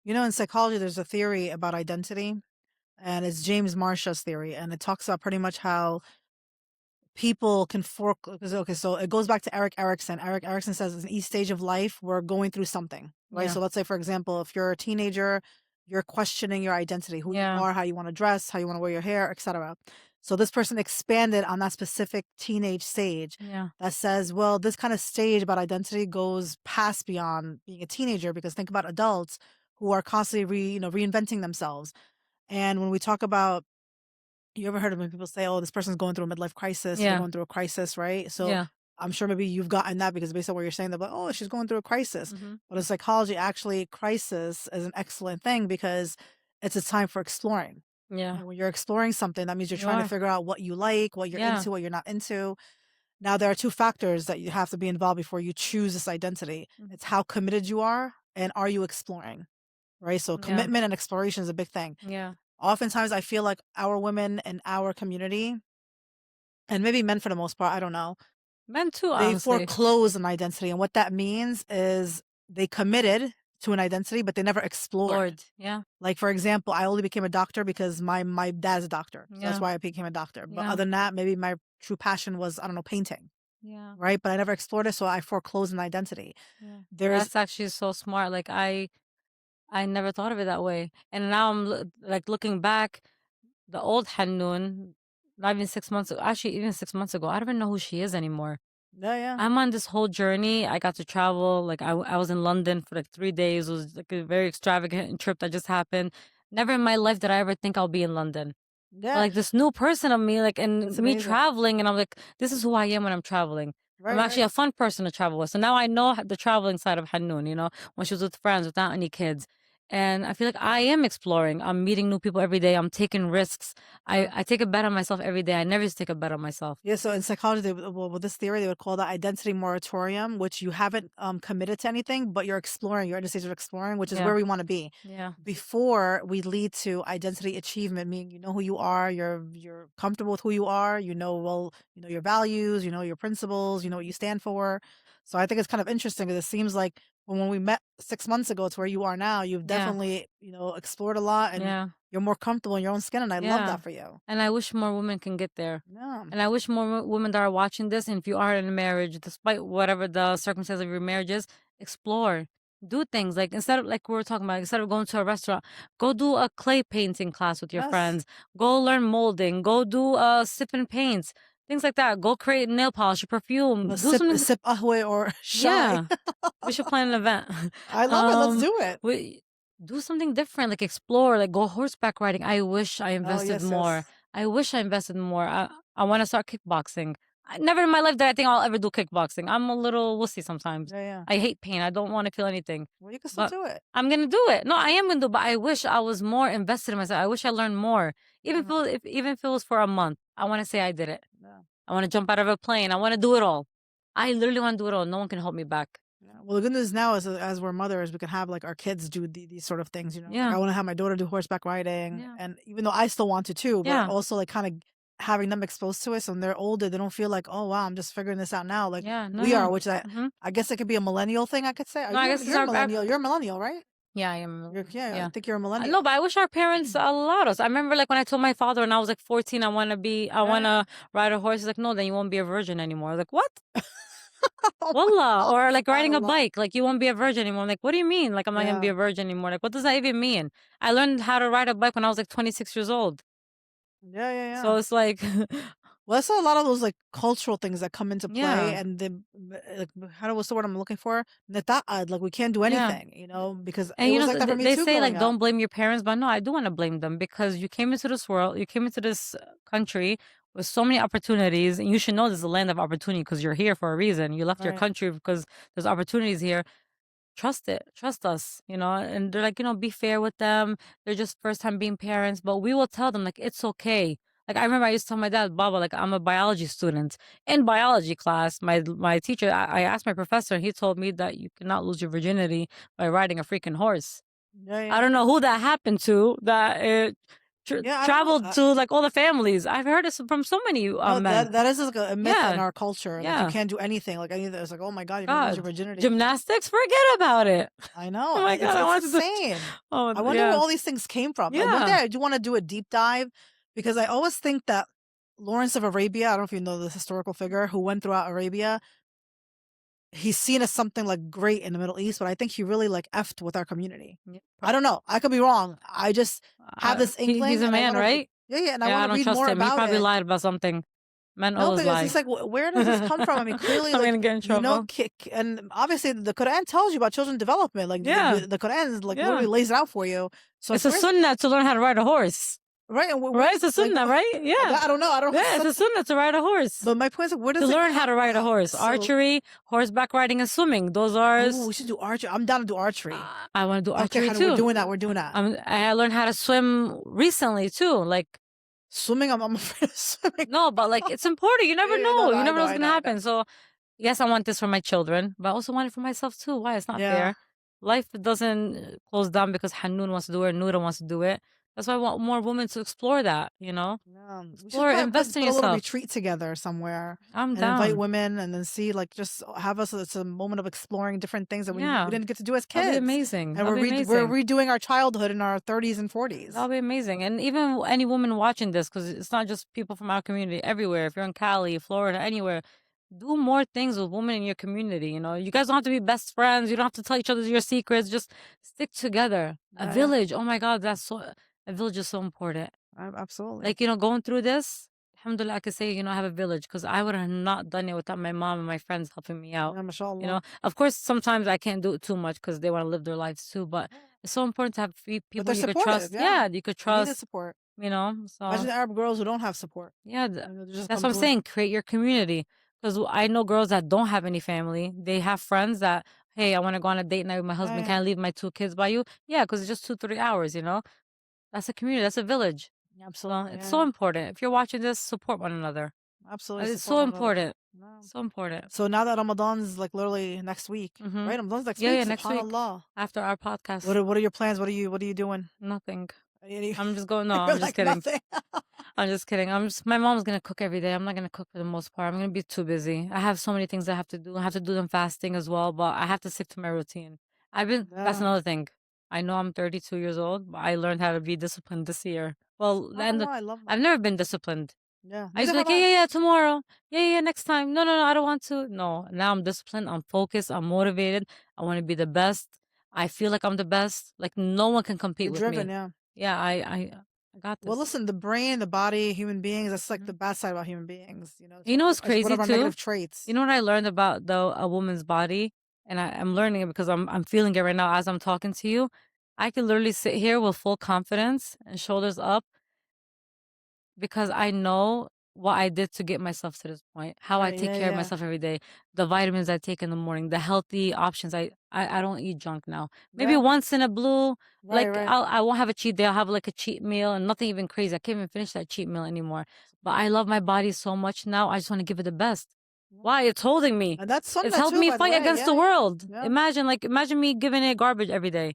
In psychology, there's a theory about identity, and it's James Marshall's theory, and it talks about pretty much how people can fork. Okay, so it goes back to Eric Erickson. Eric Erickson says in each stage of life, we're going through something, right? yeah, So let's say, for example, if you're a teenager, you're questioning your identity, who you yeah, are, how you want to dress, how you want to wear your hair, etc. So this person expanded on that specific teenage stage yeah, that says, well, this kind of stage about identity goes past beyond being a teenager, because think about adults who are constantly reinventing themselves. And when we talk about, you ever heard of when people say, "Oh, this person's going through a midlife crisis, they're yeah, going through a crisis," right? So yeah. I'm sure maybe you've gotten that, because based on what you're saying, they're like, "Oh, she's going through a crisis." Hmm. But in psychology, actually, crisis is an excellent thing, because it's a time for exploring. Yeah, And when you're exploring something, that means you're you trying to are. figure out what you like, what you're Yeah, into, what you're not into. Now, there are two factors that you have to be involved before you choose this identity. mhm, It's how committed you are, and are you exploring, right? So yeah, commitment and exploration is a big thing. yeah. Oftentimes, I feel like our women in our community, and maybe men for the most part, I don't know, Men too, they honestly. foreclose an identity. And what that means is they committed to an identity, but they never explored. Lord, yeah, Like, for example, I only became a doctor because my dad's a doctor. So that's yeah, why I became a doctor. But yeah, other than that, maybe my true passion was, I don't know, painting, yeah, right? But I never explored it. So I foreclosed an identity. yeah. There's, That's actually so smart. Like I never thought of it that way. And now like looking back, the old Hanoon, not even 6 months ago, actually even 6 months ago, I don't even know who she is anymore. yeah, yeah, I'm on this whole journey. I got to travel. Like I was in London for like 3 days. It was like a very extravagant trip that just happened. Never in my life did I ever think I'll be in London. But, yeah. like this new person of me, like and It's me amazing. traveling, and I'm like, this is who I am when I'm traveling. I'm Right, actually right. a fun person to travel with. So now I know the traveling side of Hanoun, when she was with friends without any kids. And I feel like I am exploring. I'm meeting new people every day. I'm taking risks. Yeah. I take a bet on myself every day. I never used to take a bet on myself. Yeah, so in psychology, well, with this theory, they would call that identity moratorium, which you haven't committed to anything, but you're exploring. You're in a stage of exploring, which is Yeah. where we want to be Yeah. before we lead to identity achievement. Meaning, you know who you are, you're comfortable with who you are, you know your values, you know your principles, you know what you stand for. So I think it's kind of interesting, because it seems like when we met 6 months ago to where you are now, you've Yeah. definitely explored a lot, and Yeah. you're more comfortable in your own skin, and I love Yeah. that for you. And I wish more women can get there. Yeah, And I wish more women that are watching this, and if you are in a marriage, despite whatever the circumstance of your marriage is, explore. Do things like instead of like we were talking about, instead of going to a restaurant, go do a clay painting class with your yes. friends. Go learn molding. Go do sip and paints. Things like that. Go create nail polish or perfume. Do something. Sip ahwe or shy. Yeah. We should plan an event. I love it. Let's um, do it. we do something different, like explore, like go horseback riding. I wish I Oh, invested yes, more. yes. I wish I invested more. I want to start kickboxing. Never in my life that I think I'll ever do kickboxing. I'm a little wussy sometimes. Yeah, yeah. I hate pain. I don't want to feel anything. Well, you can still But do it. I'm gonna do it. No, I am gonna do. But I wish I was more invested in myself. I wish I learned more. Uh-huh. Even if it was for a month, I want to say I did it. Yeah. I want to jump out of a plane. I want to do it all. I literally want to do it all. No one can hold me back. Yeah. Well, the good news now is, as we're mothers, we can have like our kids do these sort of things. Like I Yeah. want to have my daughter do horseback riding, Yeah. and even though I still want to too, but Yeah. also like kind of having them exposed to it, so when they're older, they don't feel like, oh wow, I'm just figuring this out now, like Yeah. No. we are. No. Which I Mhm. I guess it could be a millennial thing. I could say, are No, I guess it's you're a our millennial? You're a millennial, right? yeah, I am. Yeah, I Yeah. think you're a No, millennial. but I wish our parents allowed us. I remember like when I told my father when I was like 14, I Yeah, want yeah. to ride a horse. He's like, no, then you won't be a virgin anymore. I was like, what? Oh my Wallah. God, Or like riding a subhanallah. bike, like you won't be a virgin anymore. I'm like, what do you mean? Like I'm not going to be Yeah, a virgin anymore. Like, what does that even mean? I learned how to ride a bike when I was like 26 years old. yeah, yeah, yeah. So it's like, Well, that's a lot of those like cultural things that come into play, yeah, and the like, how what's the word I'm looking for? Nata'ad, like we can't do yeah. anything, because And it was like that for me they too say growing like up. don't blame your parents, but no, I do want to blame them because you came into this world, you came into this country with so many opportunities, and you should know this is a land of opportunity because you're here for a reason. You left your Right. country because there's opportunities here. Trust it. Trust us, And they're like, be fair with them. They're just first time being parents, but we will tell them like it's okay. Like I remember I used to tell my dad, Baba, like I'm a biology student. In biology class, my teacher, I asked my professor, and he told me that you cannot lose your virginity by riding a freaking horse. Yeah, I yeah. don't know who that happened to that it Yeah, I don't know. traveled to like all the families. I've heard this from so many No, men. that is like a myth in Yeah, our culture. Like you yeah. can't do anything. Like anything. It's like, oh my God, you're gonna lose your God, virginity. gymnastics, forget about it. I know. Oh my God, I It's wanted to. insane. Oh I wonder where yeah, all these things came from. One day yeah. I do want to do a deep dive because I always think that Lawrence of Arabia, I don't know if you know this historical figure who went throughout Arabia, he's seen as something like great in the Middle East, but I think he really like effed with our community. Yeah. I don't know. I could be wrong. I just have this He's inkling a and I man, want to, right? yeah, and I Yeah, want I to don't read trust more him. He about probably it. lied about something. Men No, always because lie. it's like, where does this come from? I mean, clearly, I'm like, gonna get in trouble. and obviously the Quran tells you about children development. Like, Yeah, the Quran is like literally yeah. lays it out for you. So It's a first, sunnah to learn how to ride a horse. right, and Right? where's It's a like, sunnah, right? Yeah. I don't know, I don't know. Yeah, it's a sunnah to ride a horse. But my point is, like, where To does it learn how come to ride a from? horse. So, Archery, horseback riding, and swimming. Those are. oh, we should do archery. I'm down to do archery. I want to do Okay, archery honey, too. we're doing that. We're doing that. I learned how to swim recently too. Like, Swimming, I'm afraid of swimming. no, but like it's important. You never Yeah, know. no, You I never know, know what's I gonna know, I know. happen. So, yes, I want this for my children, but I also want it for myself too. Why? It's not Yeah. fair. Life doesn't close down because Hanoon wants to do it, Noura wants to do it. That's why I want more women to explore that. Yeah, we should Explore, invest in put a little yourself. retreat together somewhere I'm and invite down. women and then see like just have us it's a moment of exploring different things that we Yeah, didn't get to do as that'll be kids. amazing. And That'll be we're amazing. redoing our childhood in our 30s and 40s. That'll be amazing. And even any woman watching this, because it's not just people from our community, everywhere. If you're in Cali, Florida, anywhere, do more things with women in your community. You guys don't have to be best friends. You don't have to tell each other your secrets. Just stick together. A Yeah, yeah. village. Oh my God, a village is so important. Absolutely. Like, going through this, alhamdulillah, I could say, I have a village because I would have not done it without my mom and my friends helping me out. Yeah, mashallah. Of course, sometimes I can't do it too much because they want to live their lives too, but it's so important to have But people they're you could supportive, trust. yeah. Yeah, you could You need the trust, support. so Imagine the Arab girls who don't have support. yeah, And they just that's come what I'm through. saying. Create your community because I know girls that don't have any family. They have friends that, hey, I want to go on a date night with my husband. Yeah, Can I leave my 2 kids by you? Yeah, because it's just 2, 3 hours. That's a community. That's a village. yeah, So absolutely. it's Yeah, so yeah. important. If you're watching this, support one another. Absolutely. It's support so one another. important. No. So important. So now that Ramadan's like literally next week, Mhm. right? Ramadan's next Yeah, week. yeah, next week. SubhanAllah. After our podcast. What are your plans? What are you doing? Nothing. Any- I'm just going. No, You're I'm just like kidding. nothing. I'm just kidding. My mom's gonna cook every day. I'm not gonna cook for the most part. I'm gonna be too busy. I have so many things I have to do. I have to do them fasting as well, but I have to stick to my routine. That's Yeah. another thing. I know I'm 32 years old, but I learned how to be disciplined this year. Well, I love that. I've never been disciplined. Yeah. I used to Neither be like, have yeah, I. yeah, tomorrow. Yeah, yeah, next time. No, no, no, I don't want to. No, now I'm disciplined. I'm focused. I'm motivated. I want to be the best. I feel like I'm the best. Like no one can compete You're with driven, me. yeah. Yeah, I got this. Well, listen, the brain, the body, human beings, that's like Mhm. the bad side about human beings. You know what's It's one crazy of our too? negative traits. You know what I learned about a woman's body, and I'm learning it because I'm feeling it right now as I'm talking to you. I can literally sit here with full confidence and shoulders up because I know what I did to get myself to this point, how I Right, take yeah, care of yeah. myself every day, the vitamins I take in the morning, the healthy options. I don't eat junk now. Maybe Yeah. once in a blue, Right, like right. I won't have a cheat day. I'll have like a cheat meal and nothing even crazy. I can't even finish that cheat meal anymore. But I love my body so much now. I just want to give it the best. Why? It's holding me. And that's It's sunnah helped too, me by the fight way. against Yeah, the yeah. world. Yeah. Imagine me giving it garbage every day.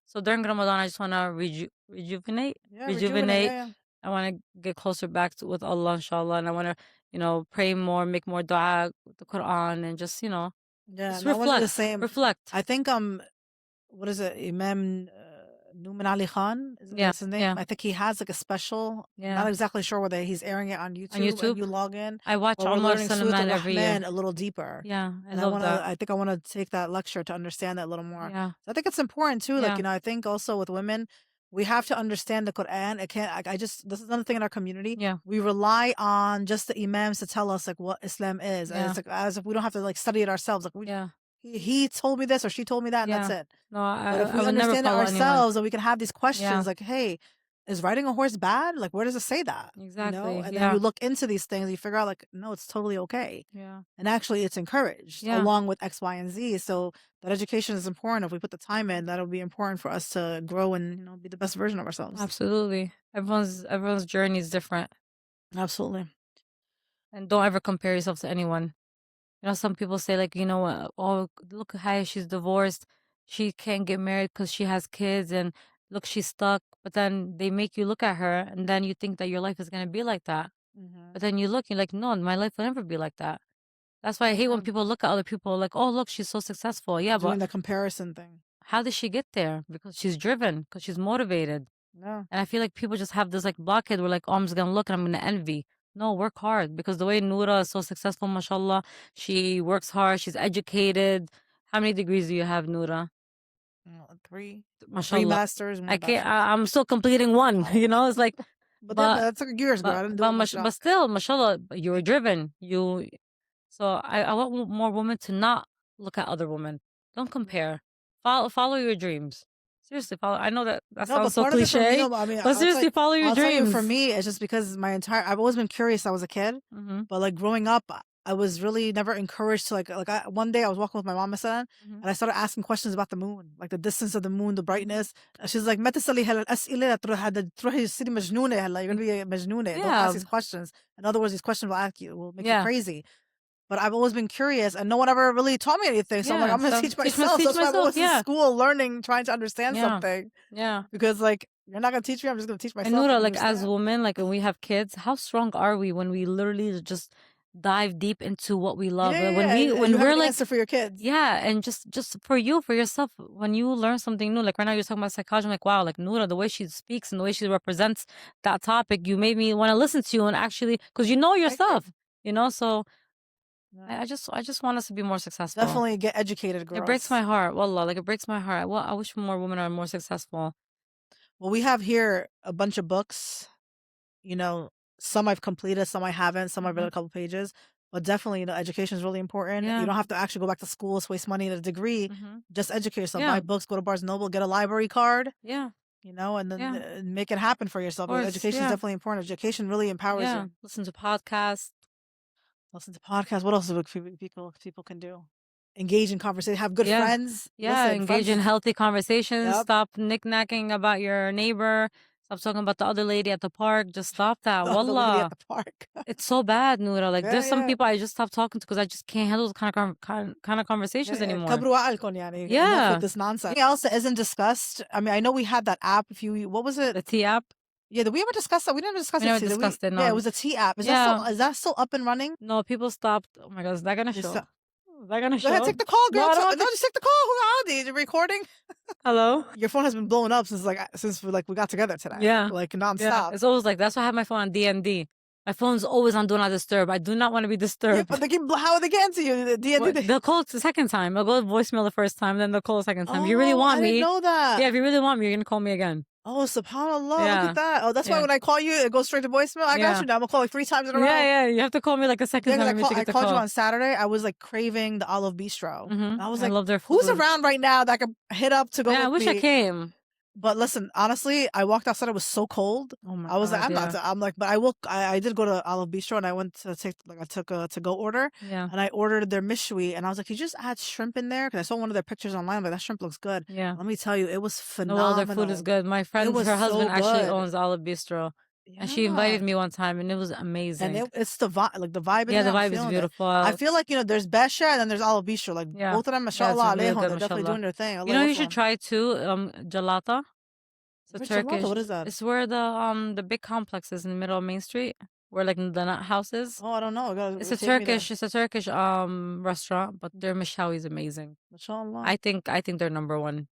So during Ramadan, I just want to rejuvenate, Yeah, rejuvenate. yeah, yeah. I want to get closer back with Allah, inshallah, and I want to, pray more, make more dua with the Quran, and just, Yeah, just and I want to do the reflect, same. reflect. I think what is it, Imam Numan Ali Khan? Yeah, That's his name. yeah, I think he has like a special. I'm not yeah. exactly sure whether he's airing it on YouTube, On YouTube, and you log in. I watch But we're Omar learning Surah Sulaiman every year. Al-Rahman a little deeper. Yeah, I And love that. I think I want to take that lecture to understand that a little more. Yeah, So I think it's important too. Like, yeah, I think also with women, we have to understand the Quran. This is another thing in our community. yeah, We rely on just the imams to tell us like what Islam is. And yeah, it's like as if we don't have to like study it ourselves. Like yeah, he told me this or she told me that and that's yeah. it. No, But if I we would never understand it follow anyone. ourselves and we can have these questions Yeah, like, hey, is riding a horse bad? Like, where does it say that? Exactly. And then Yeah. you look into these things and you figure out, like, no, it's totally okay. Yeah. And actually, it's encouraged Yeah. along with X, Y, and Z. So that education is important. If we put the time in, that'll be important for us to grow and be the best version of ourselves. Absolutely. Everyone's journey is different. Absolutely. And don't ever compare yourself to anyone. Some people say, like, oh, look how she's divorced. She can't get married because she has kids, and look, she's stuck. But then they make you look at her, and then you think that your life is going to be like that. But then you look, you're like, no, my life will never be like that. That's why I hate when people look at other people like, oh, look, she's so successful. Yeah, Doing but the comparison thing. how did she get there? Because she's driven, because she's motivated. Yeah. And I feel like people just have this like blockade where like, oh, I'm just gonna look and I'm gonna envy. No, work hard, because the way Noura is so successful, mashallah, she works hard, she's educated. How many degrees do you have, Noura? Three Mashallah. masters, one I can't. bachelor's. I'm still completing one. It's like, But but that took years, girl. I didn't do it much. but still, mashallah, you were driven. So I want more women to not look at other women. Don't compare. Follow your dreams. Seriously, follow. I know that No, sounds but so part of it for me, cliche, I mean, but seriously, follow your I'll tell you, dreams. for me, it's just because I've always been curious. I was a kid, Mm-hmm. but like growing up, I was really never encouraged to one day I was walking with my mom and Mm-hmm. I started asking questions about the moon, like the distance of the moon, the brightness. And she's like, "ما تسألي هالأسئلة تروحي تصيري مجنونة هلا. You're gonna be مجنونة. Don't Yeah. ask these questions." In other words, these questions will make you Yeah. crazy. But I've always been curious, and no one ever really taught me anything. So I'm like, Yeah, I'm gonna so teach teach myself. That's why I'm myself, always in yeah. school learning, trying to understand Yeah. something. Yeah. Because like you're not gonna teach me, I'm just gonna teach myself. And Noura, and like as understand. women, like when we have kids, how strong are we when we literally just dive deep into what we love? Yeah, When you we're have an like, answer for your kids. yeah, and just for you, for yourself, when you learn something new, like right now you're talking about psychology, I'm like, wow, like Noura, the way she speaks and the way she represents that topic, you made me want to listen to you and actually, because you know your Thank you. stuff, so Yeah. I just want us to be more successful. Definitely get educated, girls. It breaks my heart, wallah, like it breaks my heart. Well, I wish more women are more successful. Well, we have here a bunch of books. Some I've completed, some I haven't, some I've read a couple pages. But definitely, education is really important. Yeah. You don't have to actually go back to school, waste money in a degree. Just educate yourself. Yeah. Buy books, go to Barnes and Noble, get a library card. Yeah. And then Yeah. make it happen for yourself. Course, Education is definitely important. Education really empowers Yeah. you. Listen to podcasts. Listen to podcasts. What else do people can do? Engage in conversation. Have good Yeah. friends. Yeah, Listen, engage in friends. healthy conversations. Yep. Stop knick-knacking about your neighbor. Stop talking about the other lady at the park. Just stop that. The other lady Wallah. at the park. It's so bad, Noura. Like, Yeah, there's some yeah. people I just stopped talking to because I just can't handle those kind of conversations anymore. كبروا عقلكم يعني. Enough Yeah. with this nonsense. Anything else that isn't discussed? I mean, I know we had that app. What was it? The T app. Yeah, did we ever discuss that? We didn't discuss We it. never did we? discussed it, no. Yeah, it was a T app. Is that still up and running? No, people stopped. Oh my God, is that gonna They show? stop- Is that gonna Go show? ahead, take the call, girl. No, I don't No, want to- just take the call. Who are you recording? Hello? Your phone has been blowing up since we got together today. Yeah. Like Yeah. nonstop. It's always like, that's why I have my phone on DND. My phone's always on Do Not Disturb. I do not want to be Yeah, disturbed. but how are they getting to you? They'll call it the second time. They'll go voicemail the first time, then they'll call the second time. If you really want I me, didn't know that. yeah, if you really want me, you're gonna call me again. Oh, subhanAllah. Yeah. Look at that. Oh, that's why Yeah. when I call you, it goes straight to voicemail. I got Yeah. you now. I'm going to call you 3 times in a row. Yeah, you have to call me like a second Yeah, 'cause time. for me to I get the called you call. on Saturday. I was like craving the Olive Bistro. Mhm. I was I like, love their who's food. around right now that I could hit up to go Yeah, with I wish me? I came. But listen, honestly, I walked outside. It was so cold. Oh my I was like, God, I'm like, but I will. I did go to Olive Bistro and I went to I took a to go order Yeah, and I ordered their mishui and I was like, you just add shrimp in there because I saw one of their pictures online. Like that shrimp looks good. yeah. Let me tell you, it was No, phenomenal. well, their food is good. My friend, was her husband so actually good. owns Olive Bistro, and she Yeah. invited me one time, and it was amazing. And it's the vibe, like the vibe. Yeah, in the there, I'm vibe is feeling it. beautiful. I feel like there's Besha and then there's Olive Bistro. Like Yeah. both of them, Yeah, it's mashallah, really alayhum, good, they're definitely mashallah. doing their thing. You know, you should try too. Jalata. It's a Where's Jalata? Turkish. What is that? It's where the big complex is in the middle of Main Street, where like the nut house is. Oh, I don't know. It's a Turkish restaurant, but their mishawi is amazing. Mashallah. I think they're number one.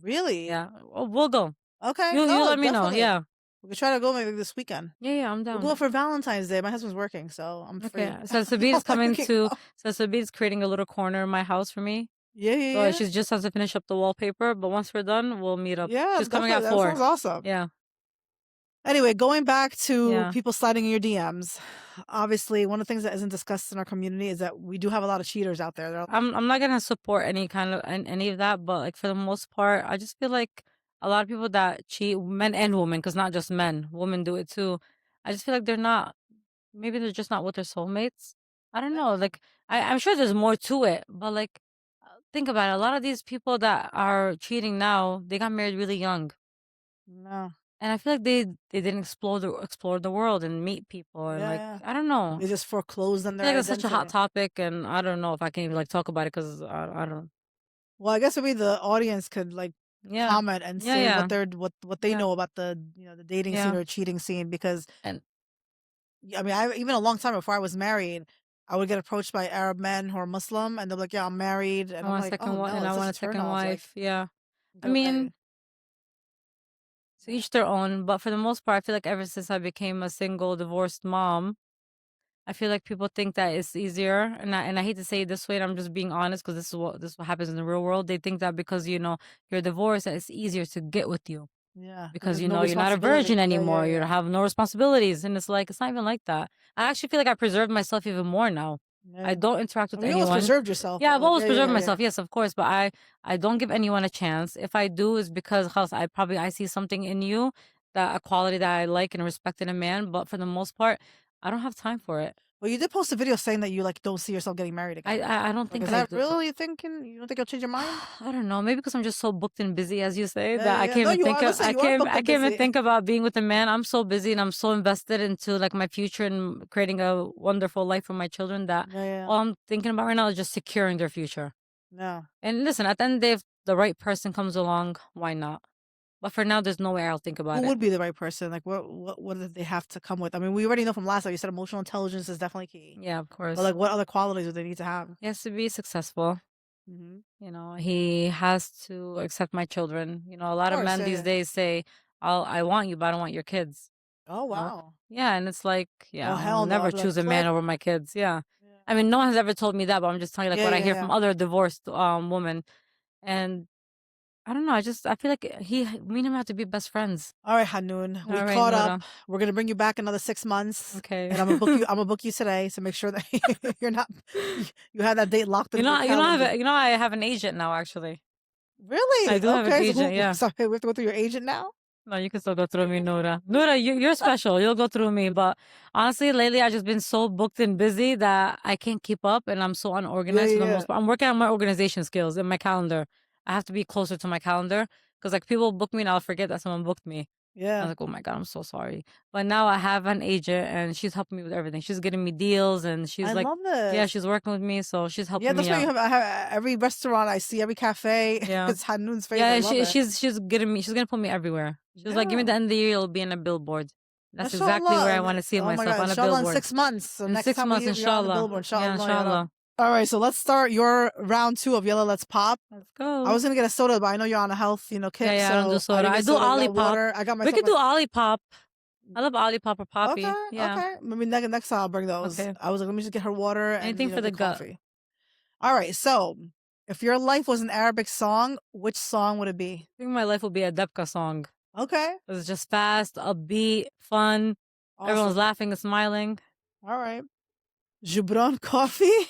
Really? Yeah. Oh, we'll go. Okay. You no, let me know. definitely. Yeah. We could try to go maybe this weekend. Yeah, I'm down. We'll go for Valentine's Day. My husband's working, so I'm free. Okay. So Sabin's coming We can to. go. So Sabin's creating a little corner in my house for me. Yeah, yeah, So yeah. she just has to finish up the wallpaper. But once we're done, we'll meet up. Yeah, She's coming at definitely. 4. That sounds awesome. Yeah. Anyway, going back to Yeah. people sliding in your DMs. Obviously, one of the things that isn't discussed in our community is that we do have a lot of cheaters out there. I'm not gonna support any of that, but like for the most part, I just feel like a lot of people that cheat, men and women, because not just men, women do it too. I just feel like they're not. Maybe they're just not with their soulmates. I don't know. Like I'm sure there's more to it, but like think about it. A lot of these people that are cheating now, they got married really young, No. and I feel like they didn't explore the world and meet people and Yeah, like yeah. I don't know. They just foreclosed on I feel their like that's such a hot identity. topic, and I don't know if I can even like talk about it because I don't. Well, I guess maybe the audience could like Yeah, comment and yeah, say yeah, what they yeah, know about the the dating scene yeah. or cheating scene because And I mean I even a long time before I was married, I would get approached by Arab men who are Muslim and they're like, "Yeah, I'm married," I and I'm want a like, "Oh second wife, no, and it's I just want a a turn second off." Like, wife. Yeah, I okay, mean, to each their own. But for the most part, I feel like ever since I became a single, divorced mom, I feel like people think that it's easier, and I hate to say it this way, and I'm just being honest because this is what happens in the real world. They think that because you're divorced, that it's easier to get with you yeah, because because there's no you're not a virgin responsibility. Yeah, yeah, anymore. You yeah, have no responsibilities, and it's like it's not even like that. I actually feel like I preserved myself even more now. I yeah. don't interact I with mean, you always anyone. preserved yourself, Yeah, but I've like, always yeah, yeah, preserved yeah, yeah. myself. Yes, of course, but I don't give anyone a chance. If I do, is because خلاص, I see something in you, that a quality that I like and respect in a man. But for the most part, I don't have time for it. Well, you did post a video saying that you like don't see yourself getting married again. I don't Like, think is I that do. really you thinking? You don't think you'll change your mind? I don't know. Maybe because I'm just so booked and busy, as you say, Yeah, that yeah, I yeah. can't No, even you think are. of. Listen, you are booked I and can't even busy. think about being with a man. I'm so busy and I'm so invested into like my future and creating a wonderful life for my children that Yeah, yeah. all I'm thinking about right now is just securing their future. No. And listen, at the end of the day, if the right person comes along, why not? But for now, there's no way I'll think Who about it. would be the right person? Like, what do they have to come with? I mean, we already know from last time you said emotional intelligence is definitely key. Yeah, of But course. like, what other qualities do they need to have? He has to be successful. Mm-hmm. He has to accept my children. A Of lot of course, men yeah, these yeah. days say, I want you, but I don't want your kids. Oh You know? wow. Yeah, and it's like, Oh yeah, I'll hell no! never I'd be like, choose a man click. over my kids. Yeah. Yeah, I mean, no one has ever told me that, but I'm just telling you like yeah, what I yeah, hear from yeah. other divorced women. And I don't know, I feel like me and him have to be best friends. All right, Hanoon, we All right, caught up. Nora. We're gonna bring you back another 6 months, Okay. and I'm gonna book you. I'm gonna book you today, so make sure that you're not. You have that date locked in your calendar. I have an agent now, actually. I Really? do have an Okay. So agent, who? yeah. Sorry, we have to go through your agent now. No, you can still go through me, Nora. Nora, you're special. You'll go through me. But honestly, lately I've just been so booked and busy that I can't keep up and I'm so Yeah, unorganized for the yeah, most part. I'm working on my organization skills in my calendar. I have to be closer to my calendar because like people book me and I'll forget that someone booked me. I yeah. was like, oh my God, I'm so sorry. But now I have an agent and she's helping me with everything. She's getting me deals and I she's like, love yeah, this. she's working with me. So she's Yeah, helping that's me why you out. have. I have every restaurant I see, every cafe. Yeah. It's Hanoon's face. Yeah, I and love it. she's gonna put me everywhere. She was like, give me the Yeah. end of the year, you'll be in a billboard. That's exactly where Mashallah. I want to see Oh my myself, God. on a Inshallah in billboard. 6 months. So In next 6 time months, you're on the inshallah. billboard. Yeah, Inshallah, ya Rab. inshallah. All right. So let's start your round two of Yellow Let's Pop. Let's I go. was gonna get a soda, but I know you're on a health, Yeah, kick, yeah, I don't do so I soda. didn't I get do soda. I got Olipop. water. I got We myself could a do Olipop. I love Olipop or Poppy. okay, Yeah. okay. Maybe next time I'll bring those. Okay. I was like, let me just get her water and Anything for the get gut. coffee. All right. So if your life was an Arabic song, which song would it be? I think my life will be a Debka song. Okay. It's just fast, upbeat, fun. Everyone's Awesome. laughing and smiling. All right. Gibran coffee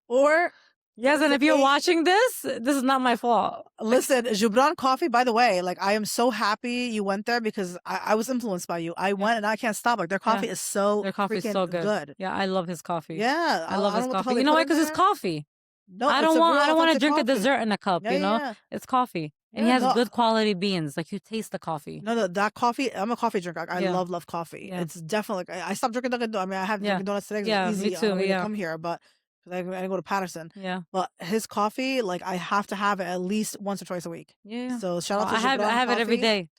or Yes, what is and it? if you're watching this is not my fault. Listen, Gibran coffee, by the way, like I am so happy you went there because I was influenced by you. I Yeah, went and I can't stop. Like their yeah. coffee is so Their coffee is freaking so good. good. Yeah, I love his coffee. Yeah. I love I don't his know what the hell coffee. they You know put why? in Because it's there. coffee. No, it's a real I don't want to authentic drink a coffee. dessert in a cup, Yeah, yeah. It's coffee. And he Yeah, has no. good quality beans. Like you taste the coffee. No, that coffee. I'm a coffee drinker. I Yeah. love coffee. Yeah. It's definitely. I stopped drinking Dunkin'. I mean, I had Yeah. Dunkin' Donuts today 'cause Yeah. it's Me easy on the too. way to Yeah. come here, but 'cause I didn't go to Patterson. Yeah. But his coffee, like I have to have it at least once or twice a week. Yeah. So shout Well, out to I Gibran have it every Coffee. day.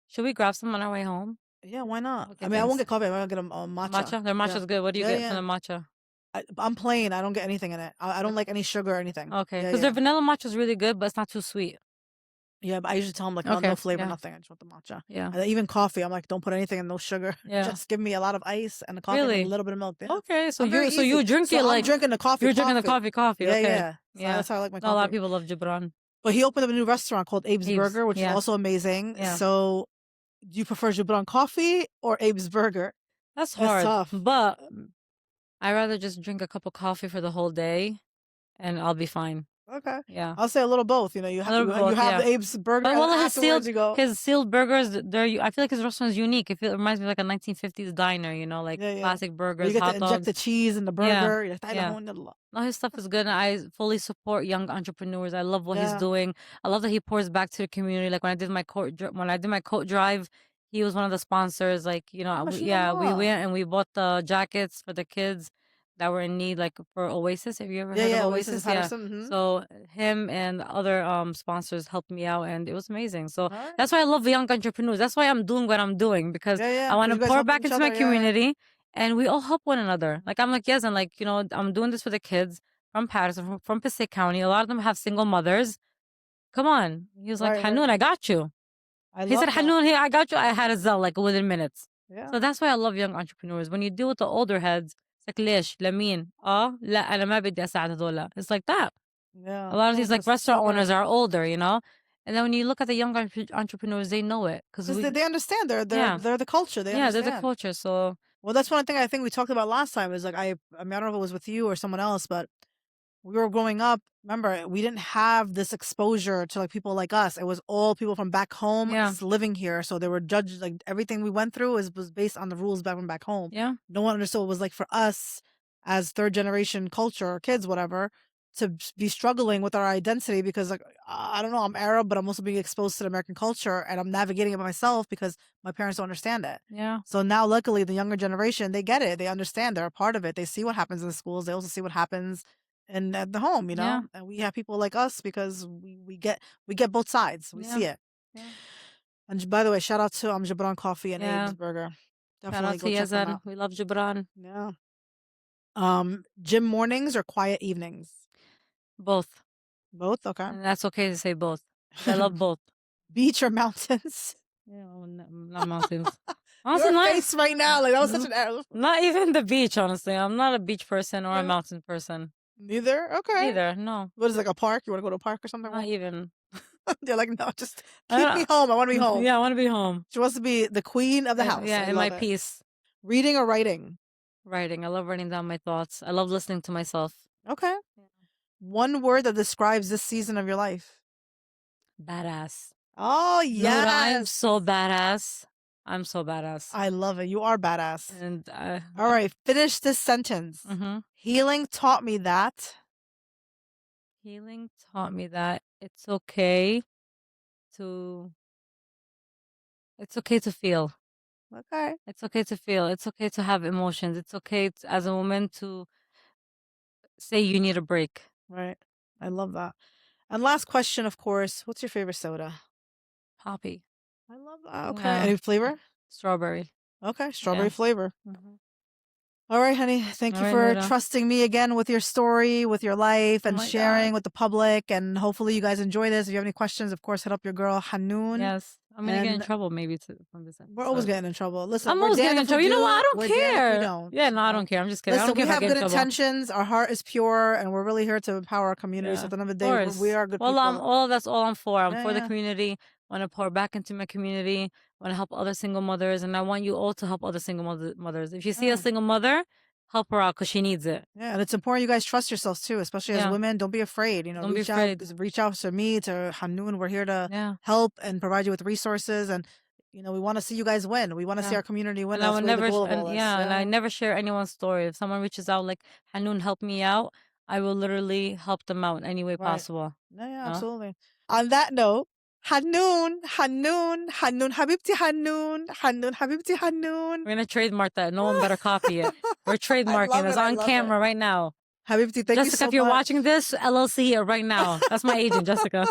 Should we grab some on our way home? Yeah, why not? Okay, I mean, I won't thanks. get coffee. I'm gonna get a matcha. Matcha? Their Yeah, matcha's good. What do you yeah, get from yeah. the matcha? I'm plain. I don't get anything in it. I don't Okay. like any sugar or anything. Okay. Yeah, Because their yeah, vanilla matcha's really good, but it's not too sweet. yeah. But I usually tell them like no Okay. flavor, Yeah. nothing. I just want the matcha. Yeah. And then even coffee, I'm like, don't put anything and no sugar. Yeah. Just give me a lot of ice and the coffee and a Really? little bit of milk. Yeah. Okay. I'm very So easy. you drink So it I'm like drinking the coffee. you're drinking the coffee. Yeah, Okay. yeah. So Yeah. that's how I like my No, a lot of coffee. people love Gibran. But he opened up a new restaurant called Abe's Abe's. Burger, which is Yeah. also amazing. Yeah. So, do you prefer Gibran coffee or Abe's Burger? That's That's hard. tough. But I rather just drink a cup of coffee for the whole day and I'll be fine. Okay. Yeah. I'll say a little both. You know, A little you both, have yeah. the Abe's burger, But and then well, afterwards you go, his sealed burgers, I feel like his restaurant is unique. It reminds me of like a 1950s diner, you know, like yeah, yeah. classic Where you burgers, get to hot inject the dogs. cheese in the Yeah. burger. You're like, Yeah. "Tayo No, his stuff is good, and I fully support young entrepreneurs. I love what he's yeah. doing. I love that he pours back to the community. Like when I did my coat drive, he was one of the sponsors. Like Oh, yeah, we mashallah. went and we bought the jackets for the kids that were in need, like for Oasis. Have you ever Yeah, heard of yeah. Oasis and Oasis? Yeah. Patterson. Mm-hmm. So him and other sponsors helped me out, and it was amazing. So All right. that's why I love young entrepreneurs. That's why I'm doing what I'm doing, because Yeah, yeah. I want Because to you guys pour helping back each into my other. Yeah, yeah. community, and we all help one another. Like I'm like, yes, and like, I'm doing this for the kids from Patterson, from Passaic County. A lot of them have single mothers. Come on. He was like, Right, right. Hanoon, I got you. I He said, love that. Hanoon, here, I got you. I had a Zell like within minutes. Yeah, So that's why I love young entrepreneurs. When you deal with the older heads, it's like, ليش؟ لمين؟ لا أنا ما بدي أساعد هذولا. It's like that. yeah. A lot of No, these like that's so restaurant right. owners are older, you know? And then when you look at the young entrepreneurs, they know it. Because Because they understand. yeah, They're the culture. They yeah, they're the understand. culture. So, Well, that's one thing I think we talked about last time. Is like I mean, I don't know if it was with you or someone else, but we were growing up. Remember, we didn't have this exposure to like people like us. It was all people from back home yeah, living here, so they were judged. Like everything we went through was based on the rules back from back home. yeah, No one understood what it was like for us as third generation culture or kids, whatever, to be struggling with our identity because like I don't know, I'm Arab, but I'm also being exposed to the American culture, and I'm navigating it by myself because my parents don't understand it. yeah, So now, luckily, the younger generation, they get it. They understand. They're a part of it. They see what happens in the schools. They also see what happens in at the home, you yeah, know. And we have people like us because we get both sides. We yeah, see it. yeah. And by the way, shout out to Jabran Coffee and Yeah. Abe's Burger. Shout out Definitely to go check them Yazan. out. We love Gibran. Yeah. Gym mornings or quiet evenings? Both. Both. Okay. And that's okay to say both. 'Cause I love both. Beach or mountains? Yeah, well, not mountains. Honestly, Your not, face right now, like that was such n- an arrow. not even the beach, honestly. I'm not a beach person or a Yeah. mountain person. Neither. Okay. Either. No. What is it, like a park? You want to go to a park or something? Not even. They're like, no, just I keep me don't- home. I want to be home. Yeah, I want to be home. She wants to be the queen of the house. Yeah, I in my love it. peace. Reading or writing? Writing. I love writing down my thoughts. I love listening to myself. Okay. Yeah. One word that describes this season of your life. Badass. Oh, Noor, I'm yes. so badass. I'm so badass. I love it. You are badass. And All right. Finish this sentence. mhm. Healing taught me that. Healing taught me that to it's okay to feel. Okay. It's okay to feel. It's okay to have emotions. It's okay as a woman to say you need a break. Right. I love that. And last question, of course. What's your favorite soda? Poppy. I love that. Okay. Yeah. Any flavor? Strawberry. Okay. Strawberry Yeah. flavor. Mhm. All right, honey. Thank All you right, for Nura. trusting me again with your story, with your life, Oh and my sharing God. with the public. And hopefully, you guys enjoy this. If you have any questions, of course, hit up your girl Hanoon. Yes. I'm gonna get in And trouble maybe from this we're always episode. getting in trouble. Listen, I'm we're always getting damned in if we trouble. You know do, what? I don't we're damned if we care. don't. Yeah, no, I So, don't care. I'm just kidding. I listen, don't care we if I have get good in trouble. intentions. Our heart is pure, and we're really here to empower our community. Yeah. So at the end of the Of day, course. we are good Well, people. that's all I'm for. I'm Yeah, for the yeah. community. Want to pour back into my community. Want to help other single mothers, and I want you all to help other single mothers. If you see a Yeah. single mother, help her out because she needs it. Yeah, and it's important you guys trust yourselves too, especially as Yeah. women. Don't be afraid. You know, Don't be afraid. reach out to me, to Hanoon. We're here to Yeah. help and provide you with resources. And you know, we want to see you guys win. We want to see Yeah. our community win. And I That's would really the never, goal of all this. and I never share anyone's story. If someone reaches out like Hanoon, help me out, I will literally help them out in any way Right. possible. Yeah, You know? absolutely. On that note, Hanoon, Hanoon, Hanoon, Habibti Hanoon, Hanoon, Habibti Hanoon. We're gonna trademark that. No one better copy it. We're trademarking love this it, I on love camera it. right now. Habibti, thank you Jessica, so if you're much. watching this, LLC it right now. That's my agent, Jessica.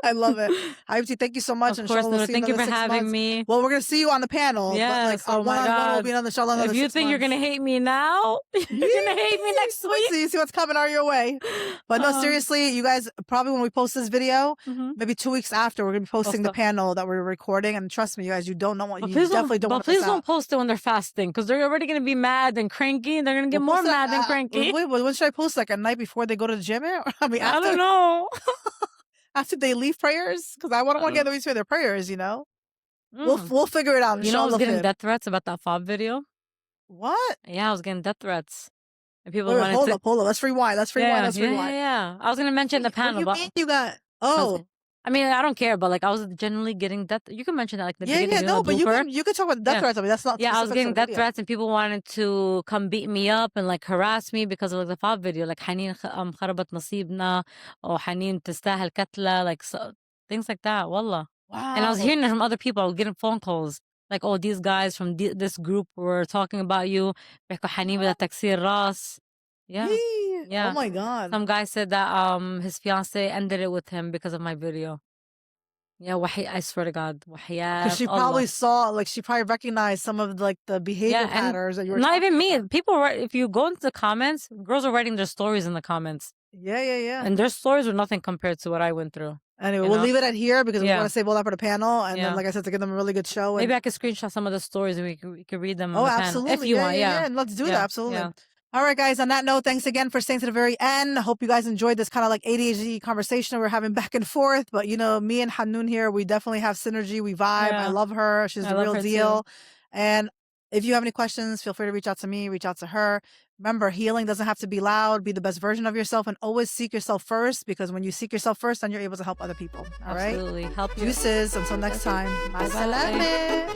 I love it. Habibti, thank you so much. Of And course, inshallah, we'll Nura, see thank you for another 6 having months. me. Well, we're gonna see you on the panel. Yes, But like oh our my one-on-one will God. be on inshallah another If you 6 think you're months. gonna hate me now, you're gonna hate me next Let's week. see what's coming our your way. But no, seriously, you guys, probably when we post this video, Mhm. maybe 2 weeks after, we're gonna be posting the Post panel that we're recording. And trust me, you guys, you don't know what But you please definitely don't but want to please miss don't out. post it when they're fasting because they're already gonna be mad and cranky. And they're gonna get We'll more post it, mad and cranky. Wait, when should I post? Like at night before they go to the gym? I mean, I after, don't know. after they leave prayers, because I want to get them to their prayers. You know, we'll figure it out. You know, I was Inshallah, getting Fib. death threats about that fob video. What? Yeah, I was getting death threats. And people Wait, wanted hold to. up. Let's rewind. Let's rewind. Yeah. I was gonna mention the What do panel, you but mean you got? I was- Oh, I mean, I don't care, but like I was genuinely getting death. You can mention that like the yeah, beginning, no, the but blooper. you can talk about the death Yeah. threats. I mean, that's not Yeah, I was specific to getting the death video. threats and people wanted to come beat me up and like harass me because of like the Fab video, like حنين خربت نصيبنا or حنين تستاهل قتلة, like so, things like that. Wallah. And I was Wow. hearing it from other people. I was getting phone calls like, oh, these guys from this group were talking about you. بيحكوا حنين بدها تكسير راس. Yeah. Yee. Oh Yeah. my God. Some guy said that his fiance ended it with him because of my video. Yeah, I swear to God. Because she Allah. probably saw, like, she probably recognized some of like the behavior Yeah, and patterns that you were not talking even me. about. People were, if you go into the comments, girls are writing their stories in the comments. Yeah. And their stories were nothing compared to what I went through. Anyway, You we'll know? leave it at here because we Yeah. want to save all that for the panel. And then, Yeah. like I said, to give them a really good show. And, Maybe I could screenshot some of the stories and we could read them oh, on the panel. absolutely. If you want, yeah. And let's do that. Yeah, Absolutely. yeah. All right, guys. On that note, thanks again for staying to the very end. I hope you guys enjoyed this kind of like ADHD conversation we're having back and forth. But, you know, me and Hanoon here, we definitely have synergy. We vibe. I Yeah. love her. She's I the love real her deal. too. And if you have any questions, feel free to reach out to me, reach out to her. Remember, healing doesn't have to be loud. Be the best version of yourself and always seek yourself first, because when you seek yourself first, then you're able to help other people. All right? Absolutely. Help you. Juices. Until next time. Bye-bye. Bye.